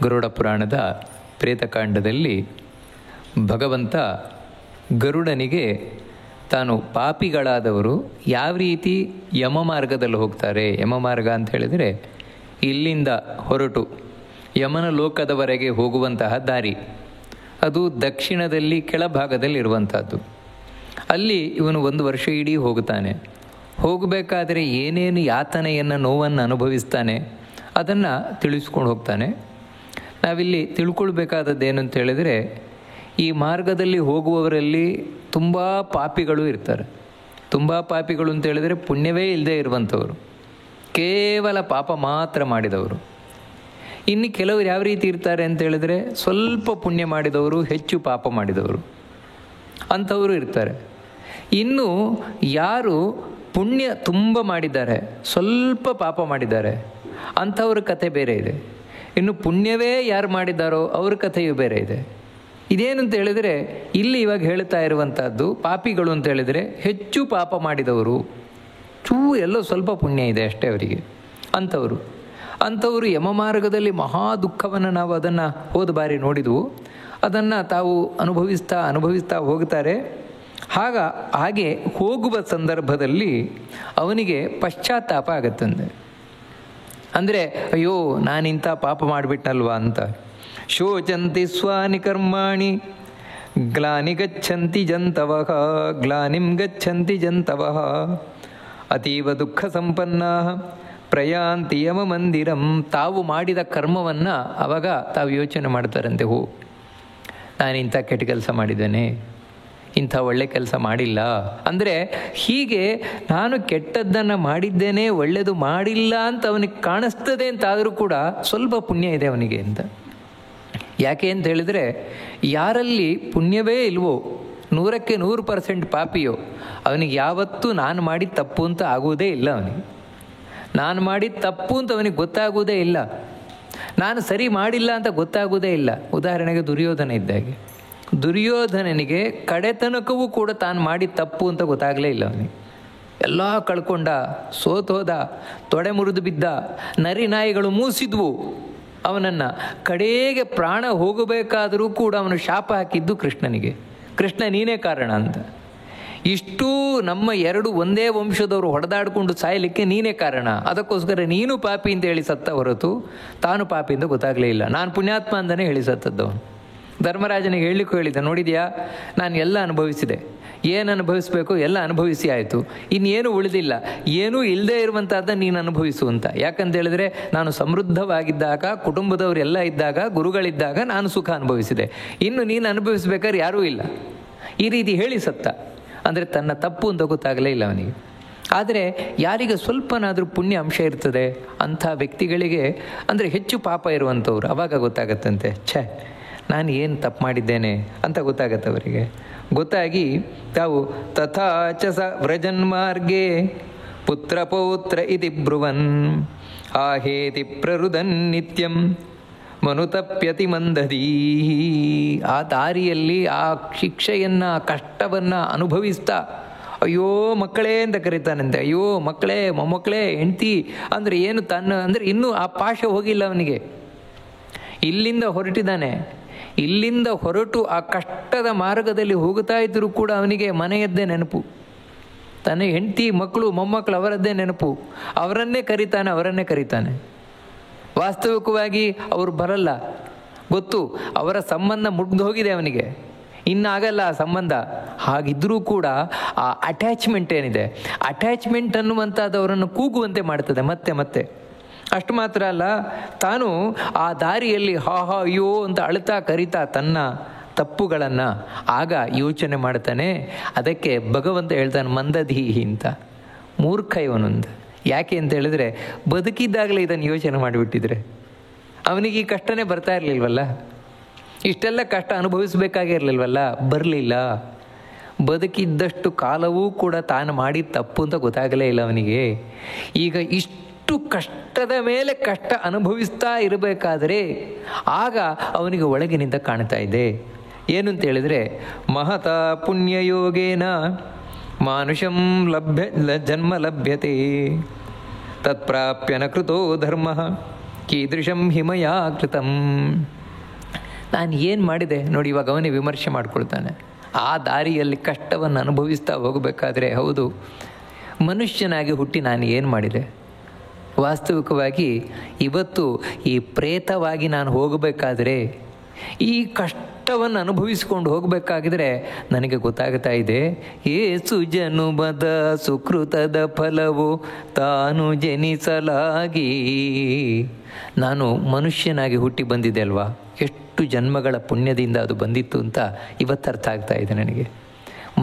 ಗರುಡ ಪುರಾಣದ ಪ್ರೇತಕಾಂಡದಲ್ಲಿ ಭಗವಂತ ಗರುಡನಿಗೆ ತಾನು ಪಾಪಿಗಳಾದವರು ಯಾವ ರೀತಿ ಯಮ ಮಾರ್ಗದಲ್ಲಿ ಹೋಗ್ತಾರೆ. ಯಮ ಮಾರ್ಗ ಅಂತ ಹೇಳಿದರೆ ಇಲ್ಲಿಂದ ಹೊರಟು ಯಮನ ಲೋಕದವರೆಗೆ ಹೋಗುವಂತಹ ದಾರಿ. ಅದು ದಕ್ಷಿಣದಲ್ಲಿ ಕೆಳಭಾಗದಲ್ಲಿ ಇರುವಂಥದ್ದು. ಅಲ್ಲಿ ಇವನು 1 ವರ್ಷ ಇಡೀ ಹೋಗುತ್ತಾನೆ. ಹೋಗಬೇಕಾದರೆ ಏನೇನು ಯಾತನೆಯನ್ನು, ನೋವನ್ನು ಅನುಭವಿಸ್ತಾನೆ ಅದನ್ನು ತಿಳಿಸ್ಕೊಂಡು ಹೋಗ್ತಾನೆ. ನಾವಿಲ್ಲಿ ತಿಳ್ಕೊಳ್ಬೇಕಾದದ್ದೇನು ಅಂತ ಹೇಳಿದರೆ, ಈ ಮಾರ್ಗದಲ್ಲಿ ಹೋಗುವವರಲ್ಲಿ ತುಂಬ ಪಾಪಿಗಳು ಇರ್ತಾರೆ. ತುಂಬ ಪಾಪಿಗಳು ಅಂತ ಹೇಳಿದರೆ ಪುಣ್ಯವೇ ಇಲ್ಲದೆ ಇರುವಂಥವರು, ಕೇವಲ ಪಾಪ ಮಾತ್ರ ಮಾಡಿದವರು. ಇನ್ನು ಕೆಲವರು ಯಾವ ರೀತಿ ಇರ್ತಾರೆ ಅಂತ ಹೇಳಿದರೆ, ಸ್ವಲ್ಪ ಪುಣ್ಯ ಮಾಡಿದವರು, ಹೆಚ್ಚು ಪಾಪ ಮಾಡಿದವರು ಅಂಥವರು ಇರ್ತಾರೆ. ಇನ್ನು ಯಾರು ಪುಣ್ಯ ತುಂಬ ಮಾಡಿದ್ದಾರೆ, ಸ್ವಲ್ಪ ಪಾಪ ಮಾಡಿದ್ದಾರೆ ಅಂಥವ್ರ ಕಥೆ ಬೇರೆ ಇದೆ. ಇನ್ನು ಪುಣ್ಯವೇ ಯಾರು ಮಾಡಿದ್ದಾರೋ ಅವ್ರ ಕಥೆಯೂ ಬೇರೆ ಇದೆ. ಇದೇನು ಅಂತ ಹೇಳಿದರೆ, ಇಲ್ಲಿ ಇವಾಗ ಹೇಳ್ತಾ ಇರುವಂಥದ್ದು ಪಾಪಿಗಳು ಅಂತ ಹೇಳಿದರೆ ಹೆಚ್ಚು ಪಾಪ ಮಾಡಿದವರು, ಎಲ್ಲೋ ಸ್ವಲ್ಪ ಪುಣ್ಯ ಇದೆ ಅಷ್ಟೇ ಅವರಿಗೆ, ಅಂಥವರು ಯಮ ಮಾರ್ಗದಲ್ಲಿ ಮಹಾ ದುಃಖವನ್ನು ನಾವು ಅದನ್ನು ಹೋದ ಬಾರಿ ನೋಡಿದವು. ಅದನ್ನು ತಾವು ಅನುಭವಿಸ್ತಾ ಹೋಗ್ತಾರೆ. ಹಾಗೆ ಹೋಗುವ ಸಂದರ್ಭದಲ್ಲಿ ಅವನಿಗೆ ಪಶ್ಚಾತ್ತಾಪ ಆಗತ್ತಂತೆ. ಅಂದರೆ ಅಯ್ಯೋ ನಾನಿಂಥ ಪಾಪ ಮಾಡಿಬಿಟ್ನಲ್ವಾ ಅಂತ. ಶೋಚಂತಿ ಸ್ವಾನಿ ಕರ್ಮಾಣಿ ಗ್ಲಾನಿ ಗಚ್ಚಂತಿ ಜಂತವಃ ಗ್ಲಾನಿಂ ಗಚ್ಚಂತಿ ಜಂತವಃ ಅತೀವ ದುಃಖ ಸಂಪನ್ನ ಪ್ರಯಾಂತಿ ಯಮ ಮಂದಿರಂ. ತಾವು ಮಾಡಿದ ಕರ್ಮವನ್ನು ಅವಾಗ ತಾವು ಯೋಚನೆ ಮಾಡ್ತಾರಂತೆ. ನಾನು ಇಂಥ ಕೆಟ್ಟ ಕೆಲಸ ಮಾಡಿದ್ದೇನೆ, ಇಂಥ ಒಳ್ಳೆ ಕೆಲಸ ಮಾಡಿಲ್ಲ. ಅಂದರೆ ಹೀಗೆ ನಾನು ಕೆಟ್ಟದ್ದನ್ನು ಮಾಡಿದ್ದೇನೆ, ಒಳ್ಳೆಯದು ಮಾಡಿಲ್ಲ ಅಂತ ಅವನಿಗೆ ಕಾಣಿಸ್ತದೆ ಅಂತಾದರೂ ಕೂಡ ಸ್ವಲ್ಪ ಪುಣ್ಯ ಇದೆ ಅವನಿಗೆ ಅಂತ. ಯಾಕೆ ಅಂತ ಹೇಳಿದರೆ, ಯಾರಲ್ಲಿ ಪುಣ್ಯವೇ ಇಲ್ವೋ, 100ಕ್ಕೆ 100% ಪಾಪಿಯೋ, ಅವನಿಗೆ ಯಾವತ್ತೂ ನಾನು ಮಾಡಿದ ತಪ್ಪು ಅಂತ ಆಗುವುದೇ ಇಲ್ಲ. ಅವನಿಗೆ ನಾನು ಮಾಡಿದ ತಪ್ಪು ಅಂತ ಅವನಿಗೆ ಗೊತ್ತಾಗುವುದೇ ಇಲ್ಲ, ನಾನು ಸರಿ ಮಾಡಿಲ್ಲ ಅಂತ ಗೊತ್ತಾಗುವುದೇ ಇಲ್ಲ. ಉದಾಹರಣೆಗೆ ದುರ್ಯೋಧನ ಇದ್ದಾಗೆ, ದುರ್ಯೋಧನನಿಗೆ ಕಡೆತನಕವೂ ಕೂಡ ತಾನು ಮಾಡಿದ ತಪ್ಪು ಅಂತ ಗೊತ್ತಾಗಲೇ ಇಲ್ಲ. ಅವನಿಗೆ ಎಲ್ಲ ಕಳ್ಕೊಂಡ, ಸೋತೋದ, ತೊಡೆ ಮುರಿದು ಬಿದ್ದ, ನರಿ ನಾಯಿಗಳು ಮೂಸಿದ್ವು ಅವನನ್ನು. ಕಡೆಗೆ ಪ್ರಾಣ ಹೋಗಬೇಕಾದರೂ ಕೂಡ ಅವನು ಶಾಪ ಹಾಕಿದ್ದು ಕೃಷ್ಣನಿಗೆ, ಕೃಷ್ಣ ನೀನೇ ಕಾರಣ ಅಂತ. ಇಷ್ಟೂ ನಮ್ಮ 2 ಒಂದೇ ವಂಶದವರು ಹೊಡೆದಾಡಿಕೊಂಡು ಸಾಯಲಿಕ್ಕೆ ನೀನೇ ಕಾರಣ, ಅದಕ್ಕೋಸ್ಕರ ನೀನು ಪಾಪಿ ಅಂತ ಹೇಳಿ ಸತ್ತ ಹೊರತು ತಾನು ಪಾಪಿ ಅಂತ ಗೊತ್ತಾಗಲೇ ಇಲ್ಲ. ನಾನು ಪುಣ್ಯಾತ್ಮ ಅಂತಲೇ ಹೇಳಿ ಸತ್ತದ್ದವನು. ಧರ್ಮರಾಜನಿಗೆ ಹೇಳಲಿಕ್ಕೂ ಹೇಳಿದ್ದೆ, ನೋಡಿದೆಯಾ ನಾನು ಎಲ್ಲ ಅನುಭವಿಸಿದೆ, ಏನು ಅನುಭವಿಸಬೇಕು ಎಲ್ಲ ಅನುಭವಿಸಿ ಆಯಿತು, ಇನ್ನೇನು ಉಳಿದಿಲ್ಲ, ಏನೂ ಇಲ್ಲದೆ ಇರುವಂಥದ್ದು ನೀನು ಅನುಭವಿಸು ಅಂತ. ಯಾಕಂತ ಹೇಳಿದ್ರೆ ನಾನು ಸಮೃದ್ಧವಾಗಿದ್ದಾಗ, ಕುಟುಂಬದವರೆಲ್ಲ ಇದ್ದಾಗ, ಗುರುಗಳಿದ್ದಾಗ ನಾನು ಸುಖ ಅನುಭವಿಸಿದೆ, ಇನ್ನು ನೀನು ಅನುಭವಿಸ್ಬೇಕಾದ್ರೆ ಯಾರೂ ಇಲ್ಲ, ಈ ರೀತಿ ಹೇಳಿ ಸತ್ತ. ಅಂದರೆ ತನ್ನ ತಪ್ಪು ಅಂತ ಗೊತ್ತಾಗಲೇ ಇಲ್ಲ ಅವನಿಗೆ. ಆದರೆ ಯಾರಿಗೆ ಸ್ವಲ್ಪನಾದರೂ ಪುಣ್ಯ ಅಂಶ ಇರ್ತದೆ ಅಂಥ ವ್ಯಕ್ತಿಗಳಿಗೆ, ಅಂದರೆ ಹೆಚ್ಚು ಪಾಪ ಇರುವಂಥವ್ರು, ಆವಾಗ ಗೊತ್ತಾಗತ್ತಂತೆ, ನಾನು ಏನು ತಪ್ಪು ಮಾಡಿದ್ದೇನೆ ಅಂತ ಗೊತ್ತಾಗತ್ತೆ ಅವರಿಗೆ. ಗೊತ್ತಾಗಿ ತಾವು ತಥಾಚ ಸ ವ್ರಜನ್ಮಾರ್ಗೇ ಪುತ್ರ ಪೌತ್ರ ಇತಿ ಬ್ರುವನ್ ಆಹೇತಿ ಪ್ರರುದನ್ ನಿತ್ಯಂ ಮನುತಪ್ಯತಿ ಮಂದದೀ. ಆ ದಾರಿಯಲ್ಲಿ ಆ ಶಿಕ್ಷೆಯನ್ನು, ಕಷ್ಟವನ್ನು ಅನುಭವಿಸ್ತಾ ಅಯ್ಯೋ ಮಕ್ಕಳೇ ಅಂತ ಕರೀತಾನಂತೆ. ಅಯ್ಯೋ ಮಕ್ಕಳೇ, ಮೊಮ್ಮಕ್ಕಳೇ, ಹೆಂಡ್ತಿ ಅಂದರೆ ಏನು ಅಂದರೆ ಇನ್ನೂ ಆ ಪಾಶ ಹೋಗಿಲ್ಲ ಅವನಿಗೆ. ಇಲ್ಲಿಂದ ಹೊರಟಿದ್ದಾನೆ, ಇಲ್ಲಿಂದ ಹೊರಟು ಆ ಕಷ್ಟದ ಮಾರ್ಗದಲ್ಲಿ ಹೋಗ್ತಾ ಇದ್ದರೂ ಕೂಡ ಅವನಿಗೆ ಮನೆಯದ್ದೇ ನೆನಪು, ತನ್ನ ಹೆಂಡತಿ, ಮಕ್ಕಳು, ಮೊಮ್ಮಕ್ಕಳು ಅವರದ್ದೇ ನೆನಪು, ಅವರನ್ನೇ ಕರೀತಾನೆ. ವಾಸ್ತವಿಕವಾಗಿ ಅವರು ಬರಲ್ಲ, ಗೊತ್ತು, ಅವರ ಸಂಬಂಧ ಮುಗ್ದು ಹೋಗಿದೆ ಅವನಿಗೆ, ಇನ್ನಾಗಲ್ಲ ಆ ಸಂಬಂಧ. ಹಾಗಿದ್ದರೂ ಕೂಡ ಆ ಅಟ್ಯಾಚ್ಮೆಂಟ್ ಏನಿದೆ, ಅಟ್ಯಾಚ್ಮೆಂಟ್ ಅನ್ನುವಂಥದ್ದು ಅವರನ್ನು ಕೂಗುವಂತೆ ಮಾಡ್ತದೆ ಮತ್ತೆ. ಅಷ್ಟು ಮಾತ್ರ ಅಲ್ಲ, ತಾನು ಆ ದಾರಿಯಲ್ಲಿ ಅಯ್ಯೋ ಅಂತ ಅಳ್ತಾ ಕರಿತಾ ತನ್ನ ತಪ್ಪುಗಳನ್ನು ಆಗ ಯೋಚನೆ ಮಾಡ್ತಾನೆ. ಅದಕ್ಕೆ ಭಗವಂತ ಹೇಳ್ತಾನೆ ಮಂದಧೀಹಿ ಅಂತ, ಮೂರ್ಖ ಇವನೊಂದು. ಯಾಕೆ ಅಂತ ಹೇಳಿದ್ರೆ, ಬದುಕಿದ್ದಾಗಲೇ ಇದನ್ನು ಯೋಚನೆ ಮಾಡಿಬಿಟ್ಟಿದ್ರೆ ಅವನಿಗೆ ಈ ಕಷ್ಟನೇ ಬರ್ತಾ ಇರಲಿಲ್ವಲ್ಲ, ಇಷ್ಟೆಲ್ಲ ಕಷ್ಟ ಅನುಭವಿಸಬೇಕಾಗಿರಲಿಲ್ವಲ್ಲ, ಬರಲಿಲ್ಲ. ಬದುಕಿದ್ದಷ್ಟು ಕಾಲವೂ ಕೂಡ ತಾನು ಮಾಡಿದ ತಪ್ಪು ಅಂತ ಗೊತ್ತಾಗಲೇ ಇಲ್ಲ ಅವನಿಗೆ. ಈಗ ಇಷ್ಟು ಕಷ್ಟದ ಮೇಲೆ ಕಷ್ಟ ಅನುಭವಿಸ್ತಾ ಇರಬೇಕಾದರೆ ಆಗ ಅವನಿಗೆ ಒಳಗಿನಿಂದ ಕಾಣ್ತಾ ಇದೆ. ಏನು ಅಂತ ಹೇಳಿದರೆ, ಮಹತಾ ಪುಣ್ಯಯೋಗೇನ ಮಾನುಷಂ ಜನ್ಮ ಲಭ್ಯತೆ ತತ್ಪ್ರಾಪ್ಯ ನ ಕೃತೋ ಧರ್ಮ ಕೀದೃಶಂ ಹಿಮಯಾ ಕೃತಂ. ನಾನು ಏನು ಮಾಡಿದೆ ನೋಡಿ, ಇವಾಗ ಅವನೇ ವಿಮರ್ಶೆ ಮಾಡ್ಕೊಳ್ತಾನೆ. ಆ ದಾರಿಯಲ್ಲಿ ಕಷ್ಟವನ್ನು ಅನುಭವಿಸ್ತಾ ಹೋಗಬೇಕಾದ್ರೆ, ಹೌದು ಮನುಷ್ಯನಾಗಿ ಹುಟ್ಟಿ ನಾನು ಏನು ಮಾಡಿದೆ? ವಾಸ್ತವಿಕವಾಗಿ ಇವತ್ತು ಈ ಪ್ರೇತವಾಗಿ ನಾನು ಹೋಗಬೇಕಾದ್ರೆ, ಈ ಕಷ್ಟವನ್ನು ಅನುಭವಿಸಿಕೊಂಡು ಹೋಗಬೇಕಾಗಿದ್ರೆ ನನಗೆ ಗೊತ್ತಾಗ್ತಾ ಇದೆ, ಏಸು ಜನುಮದ ಸುಕೃತದ ಫಲವು ತಾನು ಜನಿಸಲಾಗಿ. ನಾನು ಮನುಷ್ಯನಾಗಿ ಹುಟ್ಟಿ ಬಂದಿದ್ದೆ ಅಲ್ವಾ, ಎಷ್ಟು ಜನ್ಮಗಳ ಪುಣ್ಯದಿಂದ ಅದು ಬಂದಿತ್ತು ಅಂತ ಇವತ್ತು ಅರ್ಥ ಆಗ್ತಾ ಇದೆ ನನಗೆ.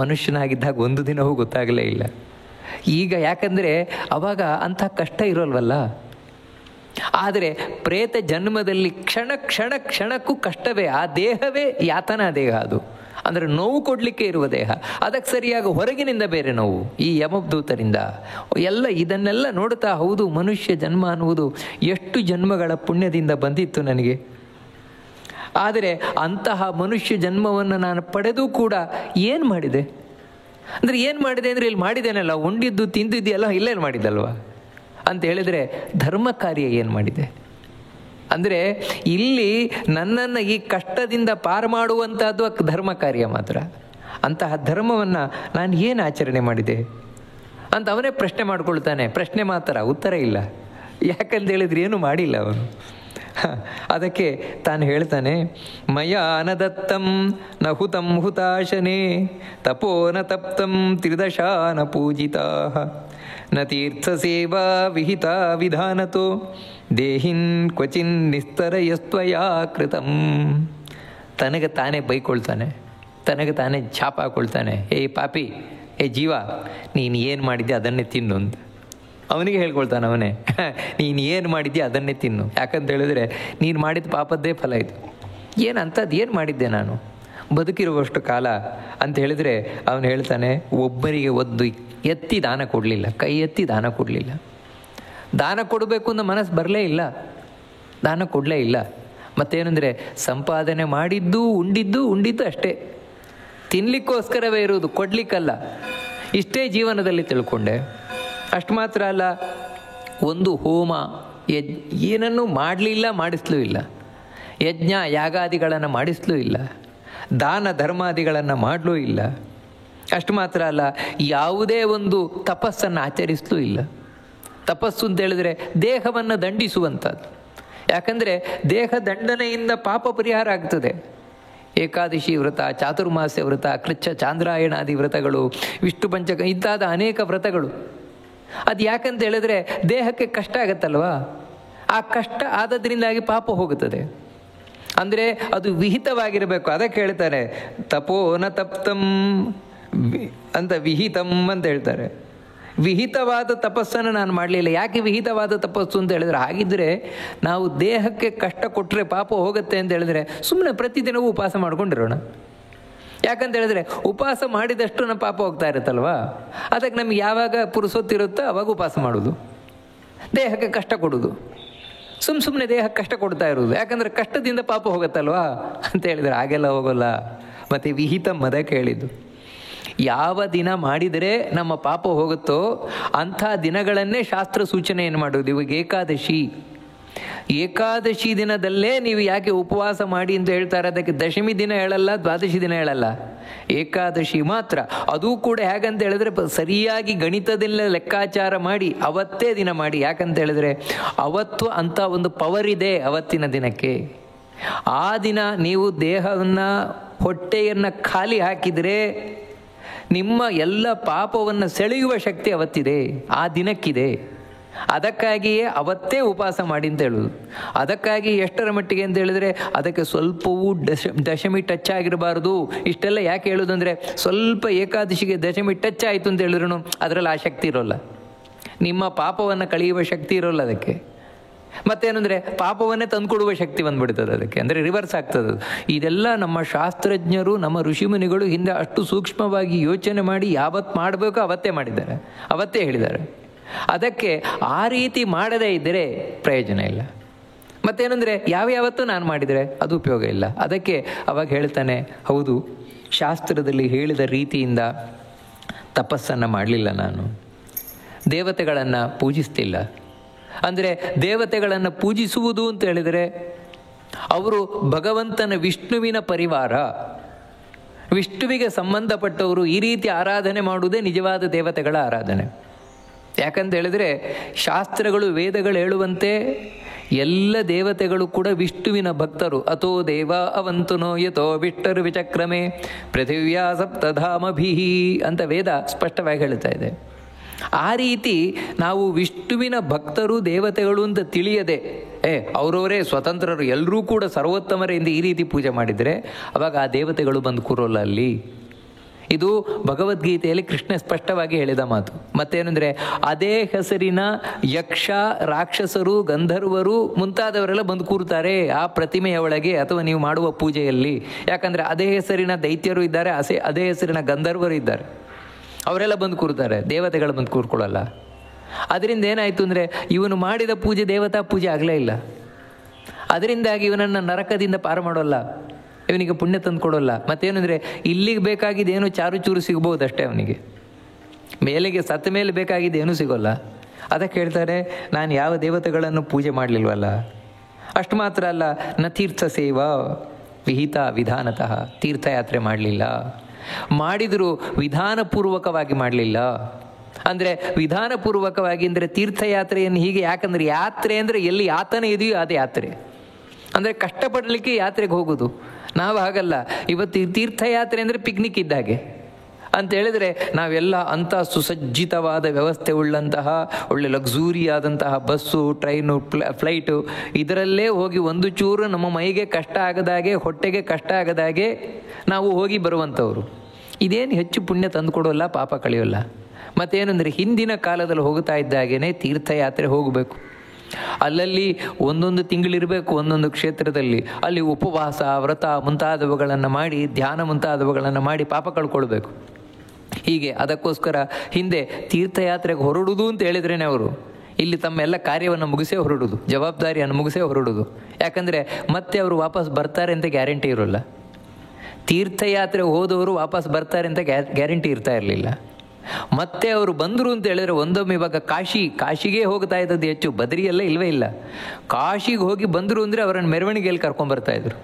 ಮನುಷ್ಯನಾಗಿದ್ದಾಗ ಒಂದು ದಿನವೂ ಗೊತ್ತಾಗಲೇ ಇಲ್ಲ. ಈಗ ಯಾಕಂದರೆ ಅವಾಗ ಅಂಥ ಕಷ್ಟ ಇರೋಲ್ವಲ್ಲ. ಆದರೆ ಪ್ರೇತ ಜನ್ಮದಲ್ಲಿ ಕ್ಷಣಕ್ಕೂ ಕಷ್ಟವೇ. ಆ ದೇಹವೇ ಯಾತನಾ ದೇಹ. ಅದು ಅಂದರೆ ನೋವು ಕೊಡಲಿಕ್ಕೆ ಇರುವ ದೇಹ. ಅದಕ್ಕೆ ಸರಿಯಾಗಿ ಹೊರಗಿನಿಂದ ಬೇರೆ ನೋವು, ಈ ಯಮದೂತರಿಂದ ಎಲ್ಲ. ಇದನ್ನೆಲ್ಲ ನೋಡ್ತಾ, ಹೌದು ಮನುಷ್ಯ ಜನ್ಮ ಅನ್ನುವುದು ಎಷ್ಟು ಜನ್ಮಗಳ ಪುಣ್ಯದಿಂದ ಬಂದಿತ್ತು ನನಗೆ. ಆದರೆ ಅಂತಹ ಮನುಷ್ಯ ಜನ್ಮವನ್ನು ನಾನು ಪಡೆದು ಕೂಡ ಏನು ಮಾಡಿದೆ ಅಂದರೆ, ಏನು ಮಾಡಿದೆ ಅಂದರೆ ಇಲ್ಲಿ ಮಾಡಿದ್ದೇನಲ್ಲ, ಉಂಡಿದ್ದು ತಿಂದಿದ್ದು ಎಲ್ಲ ಇಲ್ಲೇ ಮಾಡಿದ್ದಲ್ವ ಅಂತ ಹೇಳಿದರೆ, ಧರ್ಮ ಕಾರ್ಯ ಏನು ಮಾಡಿದೆ ಅಂದರೆ, ಇಲ್ಲಿ ನನ್ನನ್ನು ಈ ಕಷ್ಟದಿಂದ ಪಾರು ಮಾಡುವಂಥದ್ದು ಧರ್ಮ ಕಾರ್ಯ ಮಾತ್ರ. ಅಂತಹ ಧರ್ಮವನ್ನು ನಾನು ಏನು ಆಚರಣೆ ಮಾಡಿದೆ ಅಂತ ಅವನೇ ಪ್ರಶ್ನೆ ಮಾಡ್ಕೊಳ್ತಾನೆ. ಪ್ರಶ್ನೆ ಮಾತ್ರ, ಉತ್ತರ ಇಲ್ಲ. ಯಾಕಂತ ಹೇಳಿದ್ರೆ ಏನು ಮಾಡಿಲ್ಲ ಅವನು. ಅದಕ್ಕೆ ತಾನು ಹೇಳ್ತಾನೆ, ಮಯ ಅನದತ್ತಂ ನ ಹುತಂ ಹುತಾಶನೇ ತಪೋ ನ ತಪ್ತಂ ತ್ರಿದಶಾನ ಪೂಜಿತಾ ನ ತೀರ್ಥ ಸೇವಾ ವಿಹಿತ ವಿಧಾನತೋ ದೇಹಿನ್ ಕ್ವಚಿನ್ ನಿಸ್ತರಯಸ್ತ್ವಯಾ ಕೃತಂ. ತನಗೆ ತಾನೇ ಬೈಕೊಳ್ತಾನೆ, ತನಗೆ ತಾನೇ ಛಾಪ ಹಾಕೊಳ್ತಾನೆ. ಏ ಪಾಪಿ, ಏ ಜೀವ, ನೀನು ಏನು ಮಾಡಿದ್ದೆ ಅದನ್ನೇ ತಿನ್ನು ಅಂತ ಅವನಿಗೆ ಹೇಳ್ಕೊಳ್ತಾನೆ. ಅವನೇ, ನೀನು ಏನು ಮಾಡಿದ್ದೆ ಅದನ್ನೇ ತಿನ್ನು. ಯಾಕಂತ ಹೇಳಿದ್ರೆ ನೀನು ಮಾಡಿದ ಪಾಪದ್ದೇ ಫಲ ಇದು. ಏನು ಅಂಥದ್ದು ಏನು ಮಾಡಿದ್ದೆ ನಾನು ಬದುಕಿರುವಷ್ಟು ಕಾಲ ಅಂತ ಹೇಳಿದರೆ, ಅವನು ಹೇಳ್ತಾನೆ, ಒಬ್ಬರಿಗೆ ಒದ್ದು ಎತ್ತಿ ದಾನ ಕೊಡಲಿಲ್ಲ, ಕೈ ಎತ್ತಿ ದಾನ ಕೊಡಲಿಲ್ಲ. ದಾನ ಕೊಡಬೇಕು ಅನ್ನೋ ಮನಸ್ಸು ಬರಲೇ ಇಲ್ಲ, ದಾನ ಕೊಡಲೇ ಇಲ್ಲ. ಮತ್ತೇನೆಂದರೆ, ಸಂಪಾದನೆ ಮಾಡಿದ್ದು ಉಂಡಿದ್ದು ಅಷ್ಟೇ, ತಿನ್ನಲಿಕ್ಕೋಸ್ಕರವೇ ಇರುವುದು, ಕೊಡಲಿಕ್ಕಲ್ಲ. ಇಷ್ಟೇ ಜೀವನದಲ್ಲಿ ತಿಳ್ಕೊಂಡೆ. ಅಷ್ಟು ಮಾತ್ರ ಅಲ್ಲ, ಒಂದು ಹೋಮ ಏನನ್ನೂ ಮಾಡಲಿಲ್ಲ, ಮಾಡಿಸ್ಲೂ ಇಲ್ಲ. ಯಜ್ಞ ಯಾಗಾದಿಗಳನ್ನು ಮಾಡಿಸ್ಲೂ ಇಲ್ಲ, ದಾನ ಧರ್ಮಾದಿಗಳನ್ನು ಮಾಡಲೂ ಇಲ್ಲ. ಅಷ್ಟು ಮಾತ್ರ ಅಲ್ಲ, ಯಾವುದೇ ಒಂದು ತಪಸ್ಸನ್ನು ಆಚರಿಸಲೂ ಇಲ್ಲ. ತಪಸ್ಸು ಅಂತ ಹೇಳಿದ್ರೆ ದೇಹವನ್ನು ದಂಡಿಸುವಂಥದ್ದು. ಯಾಕಂದರೆ ದೇಹ ದಂಡನೆಯಿಂದ ಪಾಪ ಪರಿಹಾರ ಆಗ್ತದೆ. ಏಕಾದಶಿ ವ್ರತ, ಚಾತುರ್ಮಾಸ್ಯ ವ್ರತ, ಕೃಚ್ಛ ಚಾಂದ್ರಾಯಣಾದಿ ವ್ರತಗಳು, ವಿಷ್ಣು ಪಂಚಕ ಇಂತಾದ ಅನೇಕ ವ್ರತಗಳು. ಅದು ಯಾಕಂತ ಹೇಳಿದ್ರೆ ದೇಹಕ್ಕೆ ಕಷ್ಟ ಆಗತ್ತಲ್ವಾ, ಆ ಕಷ್ಟ ಆದದ್ರಿಂದಾಗಿ ಪಾಪ ಹೋಗುತ್ತದೆ. ಅಂದರೆ ಅದು ವಿಹಿತವಾಗಿರಬೇಕು. ಅದಕ್ಕೆ ಹೇಳ್ತಾರೆ, ತಪೋನ ತಪ್ತಂ ಅಂತ ವಿಹಿತಂ ಅಂತ ಹೇಳ್ತಾರೆ. ವಿಹಿತವಾದ ತಪಸ್ಸನ್ನು ನಾನು ಮಾಡಲಿಲ್ಲ. ಯಾಕೆ ವಿಹಿತವಾದ ತಪಸ್ಸು ಅಂತ ಹೇಳಿದ್ರೆ, ಹಾಗಿದ್ದರೆ ನಾವು ದೇಹಕ್ಕೆ ಕಷ್ಟ ಕೊಟ್ಟರೆ ಪಾಪ ಹೋಗುತ್ತೆ ಅಂತ ಹೇಳಿದ್ರೆ ಸುಮ್ಮನೆ ಪ್ರತಿದಿನವೂ ಉಪವಾಸ ಮಾಡ್ಕೊಂಡಿರೋಣ. ಯಾಕಂತ ಹೇಳಿದ್ರೆ ಉಪವಾಸ ಮಾಡಿದಷ್ಟು ನಮ್ಮ ಪಾಪ ಹೋಗ್ತಾ ಇರುತ್ತಲ್ವ. ಅದಕ್ಕೆ ನಮ್ಗೆ ಯಾವಾಗ ಪುರುಸೊತ್ತಿರುತ್ತೋ ಅವಾಗ ಉಪವಾಸ ಮಾಡೋದು, ದೇಹಕ್ಕೆ ಕಷ್ಟ ಕೊಡೋದು, ಸುಮ್ಮನೆ ದೇಹಕ್ಕೆ ಕಷ್ಟ ಕೊಡ್ತಾ ಇರೋದು. ಯಾಕಂದರೆ ಕಷ್ಟದಿಂದ ಪಾಪ ಹೋಗುತ್ತಲ್ವಾ ಅಂತ ಹೇಳಿದರೆ ಹಾಗೆಲ್ಲ ಹೋಗೋಲ್ಲ. ಮತ್ತು ವಿಹಿತ ಅದಕ್ಕೆ ಹೇಳಿದ್ದು, ಯಾವ ದಿನ ಮಾಡಿದರೆ ನಮ್ಮ ಪಾಪ ಹೋಗುತ್ತೋ ಅಂಥ ದಿನಗಳನ್ನೇ ಶಾಸ್ತ್ರ ಸೂಚನೆಯನ್ನು ಮಾಡೋದು. ಇವಾಗ ಏಕಾದಶಿ ದಿನದಲ್ಲೇ ನೀವು ಯಾಕೆ ಉಪವಾಸ ಮಾಡಿ ಅಂತ ಹೇಳ್ತಾರೆ. ಅದಕ್ಕೆ ದಶಮಿ ದಿನ ಹೇಳಲ್ಲ, ದ್ವಾದಶಿ ದಿನ ಹೇಳಲ್ಲ, ಏಕಾದಶಿ ಮಾತ್ರ. ಅದೂ ಕೂಡ ಹೇಗಂತ ಹೇಳಿದ್ರೆ ಸರಿಯಾಗಿ ಗಣಿತದಲ್ಲೇ ಲೆಕ್ಕಾಚಾರ ಮಾಡಿ ಅವತ್ತೇ ದಿನ ಮಾಡಿ. ಯಾಕಂತ ಹೇಳಿದ್ರೆ ಅವತ್ತು ಅಂಥ ಒಂದು ಪವರ್ ಇದೆ ಅವತ್ತಿನ ದಿನಕ್ಕೆ. ಆ ದಿನ ನೀವು ದೇಹವನ್ನು ಹೊಟ್ಟೆಯನ್ನು ಖಾಲಿ ಹಾಕಿದರೆ ನಿಮ್ಮ ಎಲ್ಲ ಪಾಪವನ್ನು ಸೆಳೆಯುವ ಶಕ್ತಿ ಅವತ್ತಿದೆ, ಆ ದಿನಕ್ಕಿದೆ. ಅದಕ್ಕಾಗಿಯೇ ಅವತ್ತೇ ಉಪವಾಸ ಮಾಡಿ ಅಂತ ಹೇಳೋದು. ಅದಕ್ಕಾಗಿ ಎಷ್ಟರ ಮಟ್ಟಿಗೆ ಅಂತ ಹೇಳಿದ್ರೆ ಅದಕ್ಕೆ ಸ್ವಲ್ಪವೂ ದಶಮಿ ಟಚ್ ಆಗಿರಬಾರ್ದು. ಇಷ್ಟೆಲ್ಲ ಯಾಕೆ ಹೇಳೋದು ಅಂದರೆ, ಸ್ವಲ್ಪ ಏಕಾದಶಿಗೆ ದಶಮಿ ಟಚ್ ಆಯಿತು ಅಂತ ಹೇಳಿದ್ರು ಅದರಲ್ಲಿ ಆ ಶಕ್ತಿ ಇರೋಲ್ಲ, ನಿಮ್ಮ ಪಾಪವನ್ನು ಕಳೆಯುವ ಶಕ್ತಿ ಇರೋಲ್ಲ ಅದಕ್ಕೆ. ಮತ್ತೇನೆಂದರೆ ಪಾಪವನ್ನೇ ತಂದುಕೊಡುವ ಶಕ್ತಿ ಬಂದ್ಬಿಡ್ತದೆ ಅದಕ್ಕೆ, ಅಂದರೆ ರಿವರ್ಸ್ ಆಗ್ತದೆ. ಇದೆಲ್ಲ ನಮ್ಮ ಶಾಸ್ತ್ರಜ್ಞರು, ನಮ್ಮ ಋಷಿಮುನಿಗಳು ಹಿಂದೆ ಅಷ್ಟು ಸೂಕ್ಷ್ಮವಾಗಿ ಯೋಚನೆ ಮಾಡಿ ಯಾವತ್ತು ಮಾಡಬೇಕೋ ಅವತ್ತೇ ಮಾಡಿದ್ದಾರೆ, ಅವತ್ತೇ ಹೇಳಿದ್ದಾರೆ. ಅದಕ್ಕೆ ಆ ರೀತಿ ಮಾಡದೇ ಇದ್ದರೆ ಪ್ರಯೋಜನ ಇಲ್ಲ. ಮತ್ತೇನೆಂದರೆ ಯಾವತ್ತೂ ನಾನು ಮಾಡಿದರೆ ಅದು ಉಪಯೋಗ ಇಲ್ಲ. ಅದಕ್ಕೆ ಅವಾಗ ಹೇಳ್ತಾನೆ, ಹೌದು ಶಾಸ್ತ್ರದಲ್ಲಿ ಹೇಳಿದ ರೀತಿಯಿಂದ ತಪಸ್ಸನ್ನು ಮಾಡಲಿಲ್ಲ ನಾನು, ದೇವತೆಗಳನ್ನು ಪೂಜಿಸ್ತಿಲ್ಲ, ಅಂದರೆ ದೇವತೆಗಳನ್ನು ಪೂಜಿಸುವುದು ಅಂತ ಹೇಳಿದರೆ ಅವರು ಭಗವಂತನ ವಿಷ್ಣುವಿನ ಪರಿವಾರ, ವಿಷ್ಣುವಿಗೆ ಸಂಬಂಧಪಟ್ಟವರು. ಈ ರೀತಿ ಆರಾಧನೆ ಮಾಡುವುದೇ ನಿಜವಾದ ದೇವತೆಗಳ ಆರಾಧನೆ. ಯಾಕಂತ ಹೇಳಿದರೆ ಶಾಸ್ತ್ರಗಳು, ವೇದಗಳು ಹೇಳುವಂತೆ ಎಲ್ಲ ದೇವತೆಗಳು ಕೂಡ ವಿಷ್ಣುವಿನ ಭಕ್ತರು. ಅಥೋ ದೇವ ಅವಂತುನೋ ಯಥೋ ವಿಷ್ಟರು ವಿಚಕ್ರಮೆ ಪೃಥಿವ್ಯಾ ಸಪ್ತಧಾಮಭಿ ಅಂತ ವೇದ ಸ್ಪಷ್ಟವಾಗಿ ಹೇಳ್ತಾ ಇದೆ. ಆ ರೀತಿ ನಾವು ವಿಷ್ಣುವಿನ ಭಕ್ತರು ದೇವತೆಗಳು ಅಂತ ತಿಳಿಯದೆ ಅವರವರೇ ಸ್ವತಂತ್ರರು ಎಲ್ಲರೂ ಕೂಡ ಸರ್ವೋತ್ತಮರಿಂದ ಈ ರೀತಿ ಪೂಜೆ ಮಾಡಿದರೆ ಅವಾಗ ಆ ದೇವತೆಗಳು ಬಂದು ಕೂರೋಲ್ಲ ಅಲ್ಲಿ. ಇದು ಭಗವದ್ಗೀತೆಯಲ್ಲಿ ಕೃಷ್ಣ ಸ್ಪಷ್ಟವಾಗಿ ಹೇಳಿದ ಮಾತು. ಮತ್ತೇನೆಂದರೆ ಅದೇ ಹೆಸರಿನ ಯಕ್ಷ, ರಾಕ್ಷಸರು, ಗಂಧರ್ವರು ಮುಂತಾದವರೆಲ್ಲ ಬಂದು ಕೂರ್ತಾರೆ ಆ ಪ್ರತಿಮೆಯ ಒಳಗೆ ಅಥವಾ ನೀವು ಮಾಡುವ ಪೂಜೆಯಲ್ಲಿ. ಯಾಕಂದರೆ ಅದೇ ಹೆಸರಿನ ದೈತ್ಯರು ಇದ್ದಾರೆ, ಅದೇ ಹೆಸರಿನ ಗಂಧರ್ವರು ಇದ್ದಾರೆ, ಅವರೆಲ್ಲ ಬಂದು ಕೂರ್ತಾರೆ, ದೇವತೆಗಳು ಬಂದು ಕೂರ್ಕೊಳ್ಳಲ್ಲ. ಅದರಿಂದ ಏನಾಯಿತು ಅಂದರೆ ಇವನು ಮಾಡಿದ ಪೂಜೆ ದೇವತಾ ಪೂಜೆ ಆಗಲೇ ಇಲ್ಲ. ಅದರಿಂದಾಗಿ ಇವನನ್ನು ನರಕದಿಂದ ಪಾರು ಮಾಡೋಲ್ಲ, ಇವನಿಗೆ ಪುಣ್ಯ ತಂದು ಕೊಡೋಲ್ಲ. ಮತ್ತೇನೆಂದರೆ ಇಲ್ಲಿಗೆ ಬೇಕಾಗಿದ್ದೇನು ಚಾರು ಚೂರು ಸಿಗ್ಬೋದು ಅಷ್ಟೇ, ಅವನಿಗೆ ಮೇಲೆಗೆ ಸತ್ತ ಮೇಲೆ ಬೇಕಾಗಿದ್ದೇನೂ ಸಿಗೋಲ್ಲ. ಅದಕ್ಕೆ ಹೇಳ್ತಾರೆ, ನಾನು ಯಾವ ದೇವತೆಗಳನ್ನು ಪೂಜೆ ಮಾಡಲಿಲ್ವಲ್ಲ. ಅಷ್ಟು ಮಾತ್ರ ಅಲ್ಲ, ನ ತೀರ್ಥ ಸೇವಾ ವಿಹಿತ ವಿಧಾನತಃ, ತೀರ್ಥಯಾತ್ರೆ ಮಾಡಲಿಲ್ಲ. ಮಾಡಿದರೂ ವಿಧಾನಪೂರ್ವಕವಾಗಿ ಮಾಡಲಿಲ್ಲ. ಅಂದರೆ ವಿಧಾನಪೂರ್ವಕವಾಗಿ ಅಂದರೆ ತೀರ್ಥಯಾತ್ರೆಯನ್ನು ಹೀಗೆ, ಯಾಕಂದರೆ ಯಾತ್ರೆ ಅಂದರೆ ಎಲ್ಲಿ ಯಾತನೆ ಇದೆಯೋ ಅದೇ ಯಾತ್ರೆ. ಅಂದರೆ ಕಷ್ಟಪಡಲಿಕ್ಕೆ ಯಾತ್ರೆಗೆ ಹೋಗೋದು. ನಾವು ಹಾಗಲ್ಲ. ಇವತ್ತು ತೀರ್ಥಯಾತ್ರೆ ಅಂದರೆ ಪಿಕ್ನಿಕ್ ಇದ್ದಾಗೆ ಅಂತ ಹೇಳಿದರೆ ನಾವೆಲ್ಲ ಅಂಥ ಸುಸಜ್ಜಿತವಾದ ವ್ಯವಸ್ಥೆ ಉಳ್ಳಂತಹ ಒಳ್ಳೆ ಲಕ್ಸೂರಿ ಆದಂತಹ ಬಸ್ಸು, ಟ್ರೈನು, ಫ್ಲೈಟು ಇದರಲ್ಲೇ ಹೋಗಿ ಒಂದು ಚೂರು ನಮ್ಮ ಮೈಗೆ ಕಷ್ಟ ಆಗದಾಗೆ, ಹೊಟ್ಟೆಗೆ ಕಷ್ಟ ಆಗದಾಗೆ ನಾವು ಹೋಗಿ ಬರುವಂಥವ್ರು. ಇದೇನು ಹೆಚ್ಚು ಪುಣ್ಯ ತಂದುಕೊಡೋಲ್ಲ, ಪಾಪ ಕಳೆಯೋಲ್ಲ. ಮತ್ತೇನೆಂದರೆ ಹಿಂದಿನ ಕಾಲದಲ್ಲಿ ಹೋಗ್ತಾ ಇದ್ದಾಗೇ ತೀರ್ಥಯಾತ್ರೆ ಹೋಗಬೇಕು. ಅಲ್ಲಲ್ಲಿ ಒಂದೊಂದು ತಿಂಗಳಿರಬೇಕು ಒಂದೊಂದು ಕ್ಷೇತ್ರದಲ್ಲಿ. ಅಲ್ಲಿ ಉಪವಾಸ, ವ್ರತ ಮುಂತಾದವುಗಳನ್ನು ಮಾಡಿ, ಧ್ಯಾನ ಮುಂತಾದವುಗಳನ್ನು ಮಾಡಿ ಪಾಪ ಕಳ್ಕೊಳ್ಬೇಕು. ಹೀಗೆ ಅದಕ್ಕೋಸ್ಕರ ಹಿಂದೆ ತೀರ್ಥಯಾತ್ರೆಗೆ ಹೊರಡುವುದು ಅಂತ ಹೇಳಿದ್ರೇ ಅವರು ಇಲ್ಲಿ ತಮ್ಮೆಲ್ಲ ಕಾರ್ಯವನ್ನು ಮುಗಿಸೇ ಹೊರಡುವುದು, ಜವಾಬ್ದಾರಿಯನ್ನು ಮುಗಿಸೇ ಹೊರಡುವುದು. ಯಾಕಂದರೆ ಮತ್ತೆ ಅವರು ವಾಪಸ್ ಬರ್ತಾರೆ ಅಂತ ಗ್ಯಾರಂಟಿ ಇರೋಲ್ಲ. ತೀರ್ಥಯಾತ್ರೆ ಹೋದವರು ವಾಪಸ್ ಬರ್ತಾರೆ ಅಂತ ಗ್ಯಾರಂಟಿ ಇರ್ತಾ ಇರಲಿಲ್ಲ. ಮತ್ತೆ ಅವರು ಬಂದರು ಅಂತ ಹೇಳಿದ್ರೆ ಒಂದೊಮ್ಮೆ ಇವಾಗ ಕಾಶಿಗೆ ಹೋಗ್ತಾ ಇದ್ದದ್ದು ಹೆಚ್ಚು, ಬದರಿಯೆಲ್ಲ ಇಲ್ಲವೇ ಇಲ್ಲ. ಕಾಶಿಗೆ ಹೋಗಿ ಬಂದರು ಅಂದರೆ ಅವರನ್ನು ಮೆರವಣಿಗೆಯಲ್ಲಿ ಕರ್ಕೊಂಡ್ಬರ್ತಾಯಿದ್ರು.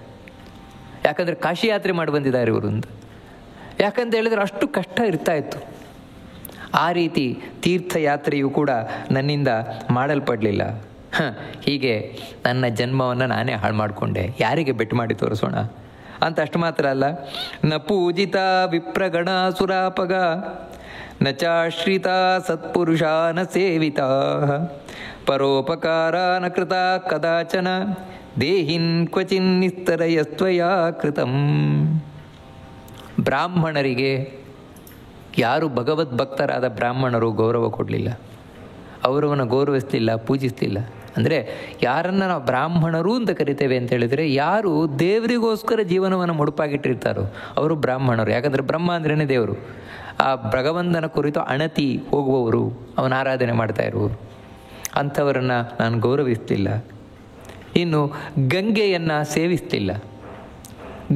ಯಾಕಂದರೆ ಕಾಶಿ ಯಾತ್ರೆ ಮಾಡಿ ಬಂದಿದ್ದಾರೆ ಇವರು ಅಂತ. ಯಾಕಂತ ಹೇಳಿದ್ರೆ ಅಷ್ಟು ಕಷ್ಟ ಇರ್ತಾ ಇತ್ತು. ಆ ರೀತಿ ತೀರ್ಥಯಾತ್ರೆಯು ಕೂಡ ನನ್ನಿಂದ ಮಾಡಲ್ಪಡಲಿಲ್ಲ. ಹೀಗೆ ನನ್ನ ಜನ್ಮವನ್ನು ನಾನೇ ಹಾಳು ಮಾಡಿಕೊಂಡೆ, ಯಾರಿಗೆ ಬೆಟ್ಟು ಮಾಡಿ ತೋರಿಸೋಣ ಅಂತ. ಅಷ್ಟು ಮಾತ್ರ ಅಲ್ಲ, ನ ಪೂಜಿತ ವಿಪ್ರಗಣ ಸುರಾಪಗ ನ ಚಾಶ್ರಿತ ಸತ್ಪುರುಷ ನ ಸೇವಿತ ಪರೋಪಕಾರ ನ ಕೃತ ಕದಾಚನ ದೇಹಿನ್ ಕ್ವಚಿನ್ ನಿಸ್ತರಯಸ್ತ್ವಯಾ ಕೃತಂ. ಬ್ರಾಹ್ಮಣರಿಗೆ ಯಾರು ಭಗವದ್ಭಕ್ತರಾದ ಬ್ರಾಹ್ಮಣರು ಗೌರವ ಕೊಡಲಿಲ್ಲ, ಅವರವನ್ನು ಗೌರವಿಸಲಿಲ್ಲ, ಪೂಜಿಸಲಿಲ್ಲ. ಅಂದರೆ ಯಾರನ್ನು ನಾವು ಬ್ರಾಹ್ಮಣರು ಅಂತ ಕರಿತೇವೆ ಅಂತ ಹೇಳಿದರೆ ಯಾರು ದೇವರಿಗೋಸ್ಕರ ಜೀವನವನ್ನು ಮುಡುಪಾಗಿಟ್ಟಿರ್ತಾರೋ ಅವರು ಬ್ರಾಹ್ಮಣರು. ಯಾಕಂದರೆ ಬ್ರಹ್ಮ ಅಂದ್ರೇ ದೇವರು. ಆ ಭಗವಂತನ ಕುರಿತು ಅಣತಿ ಹೋಗುವವರು, ಅವನ ಆರಾಧನೆ ಮಾಡ್ತಾ ಇರುವವರು, ಅಂಥವರನ್ನು ನಾನು ಗೌರವಿಸ್ತಿಲ್ಲ. ಇನ್ನು ಗಂಗೆಯನ್ನು ಸೇವಿಸ್ತಿಲ್ಲ.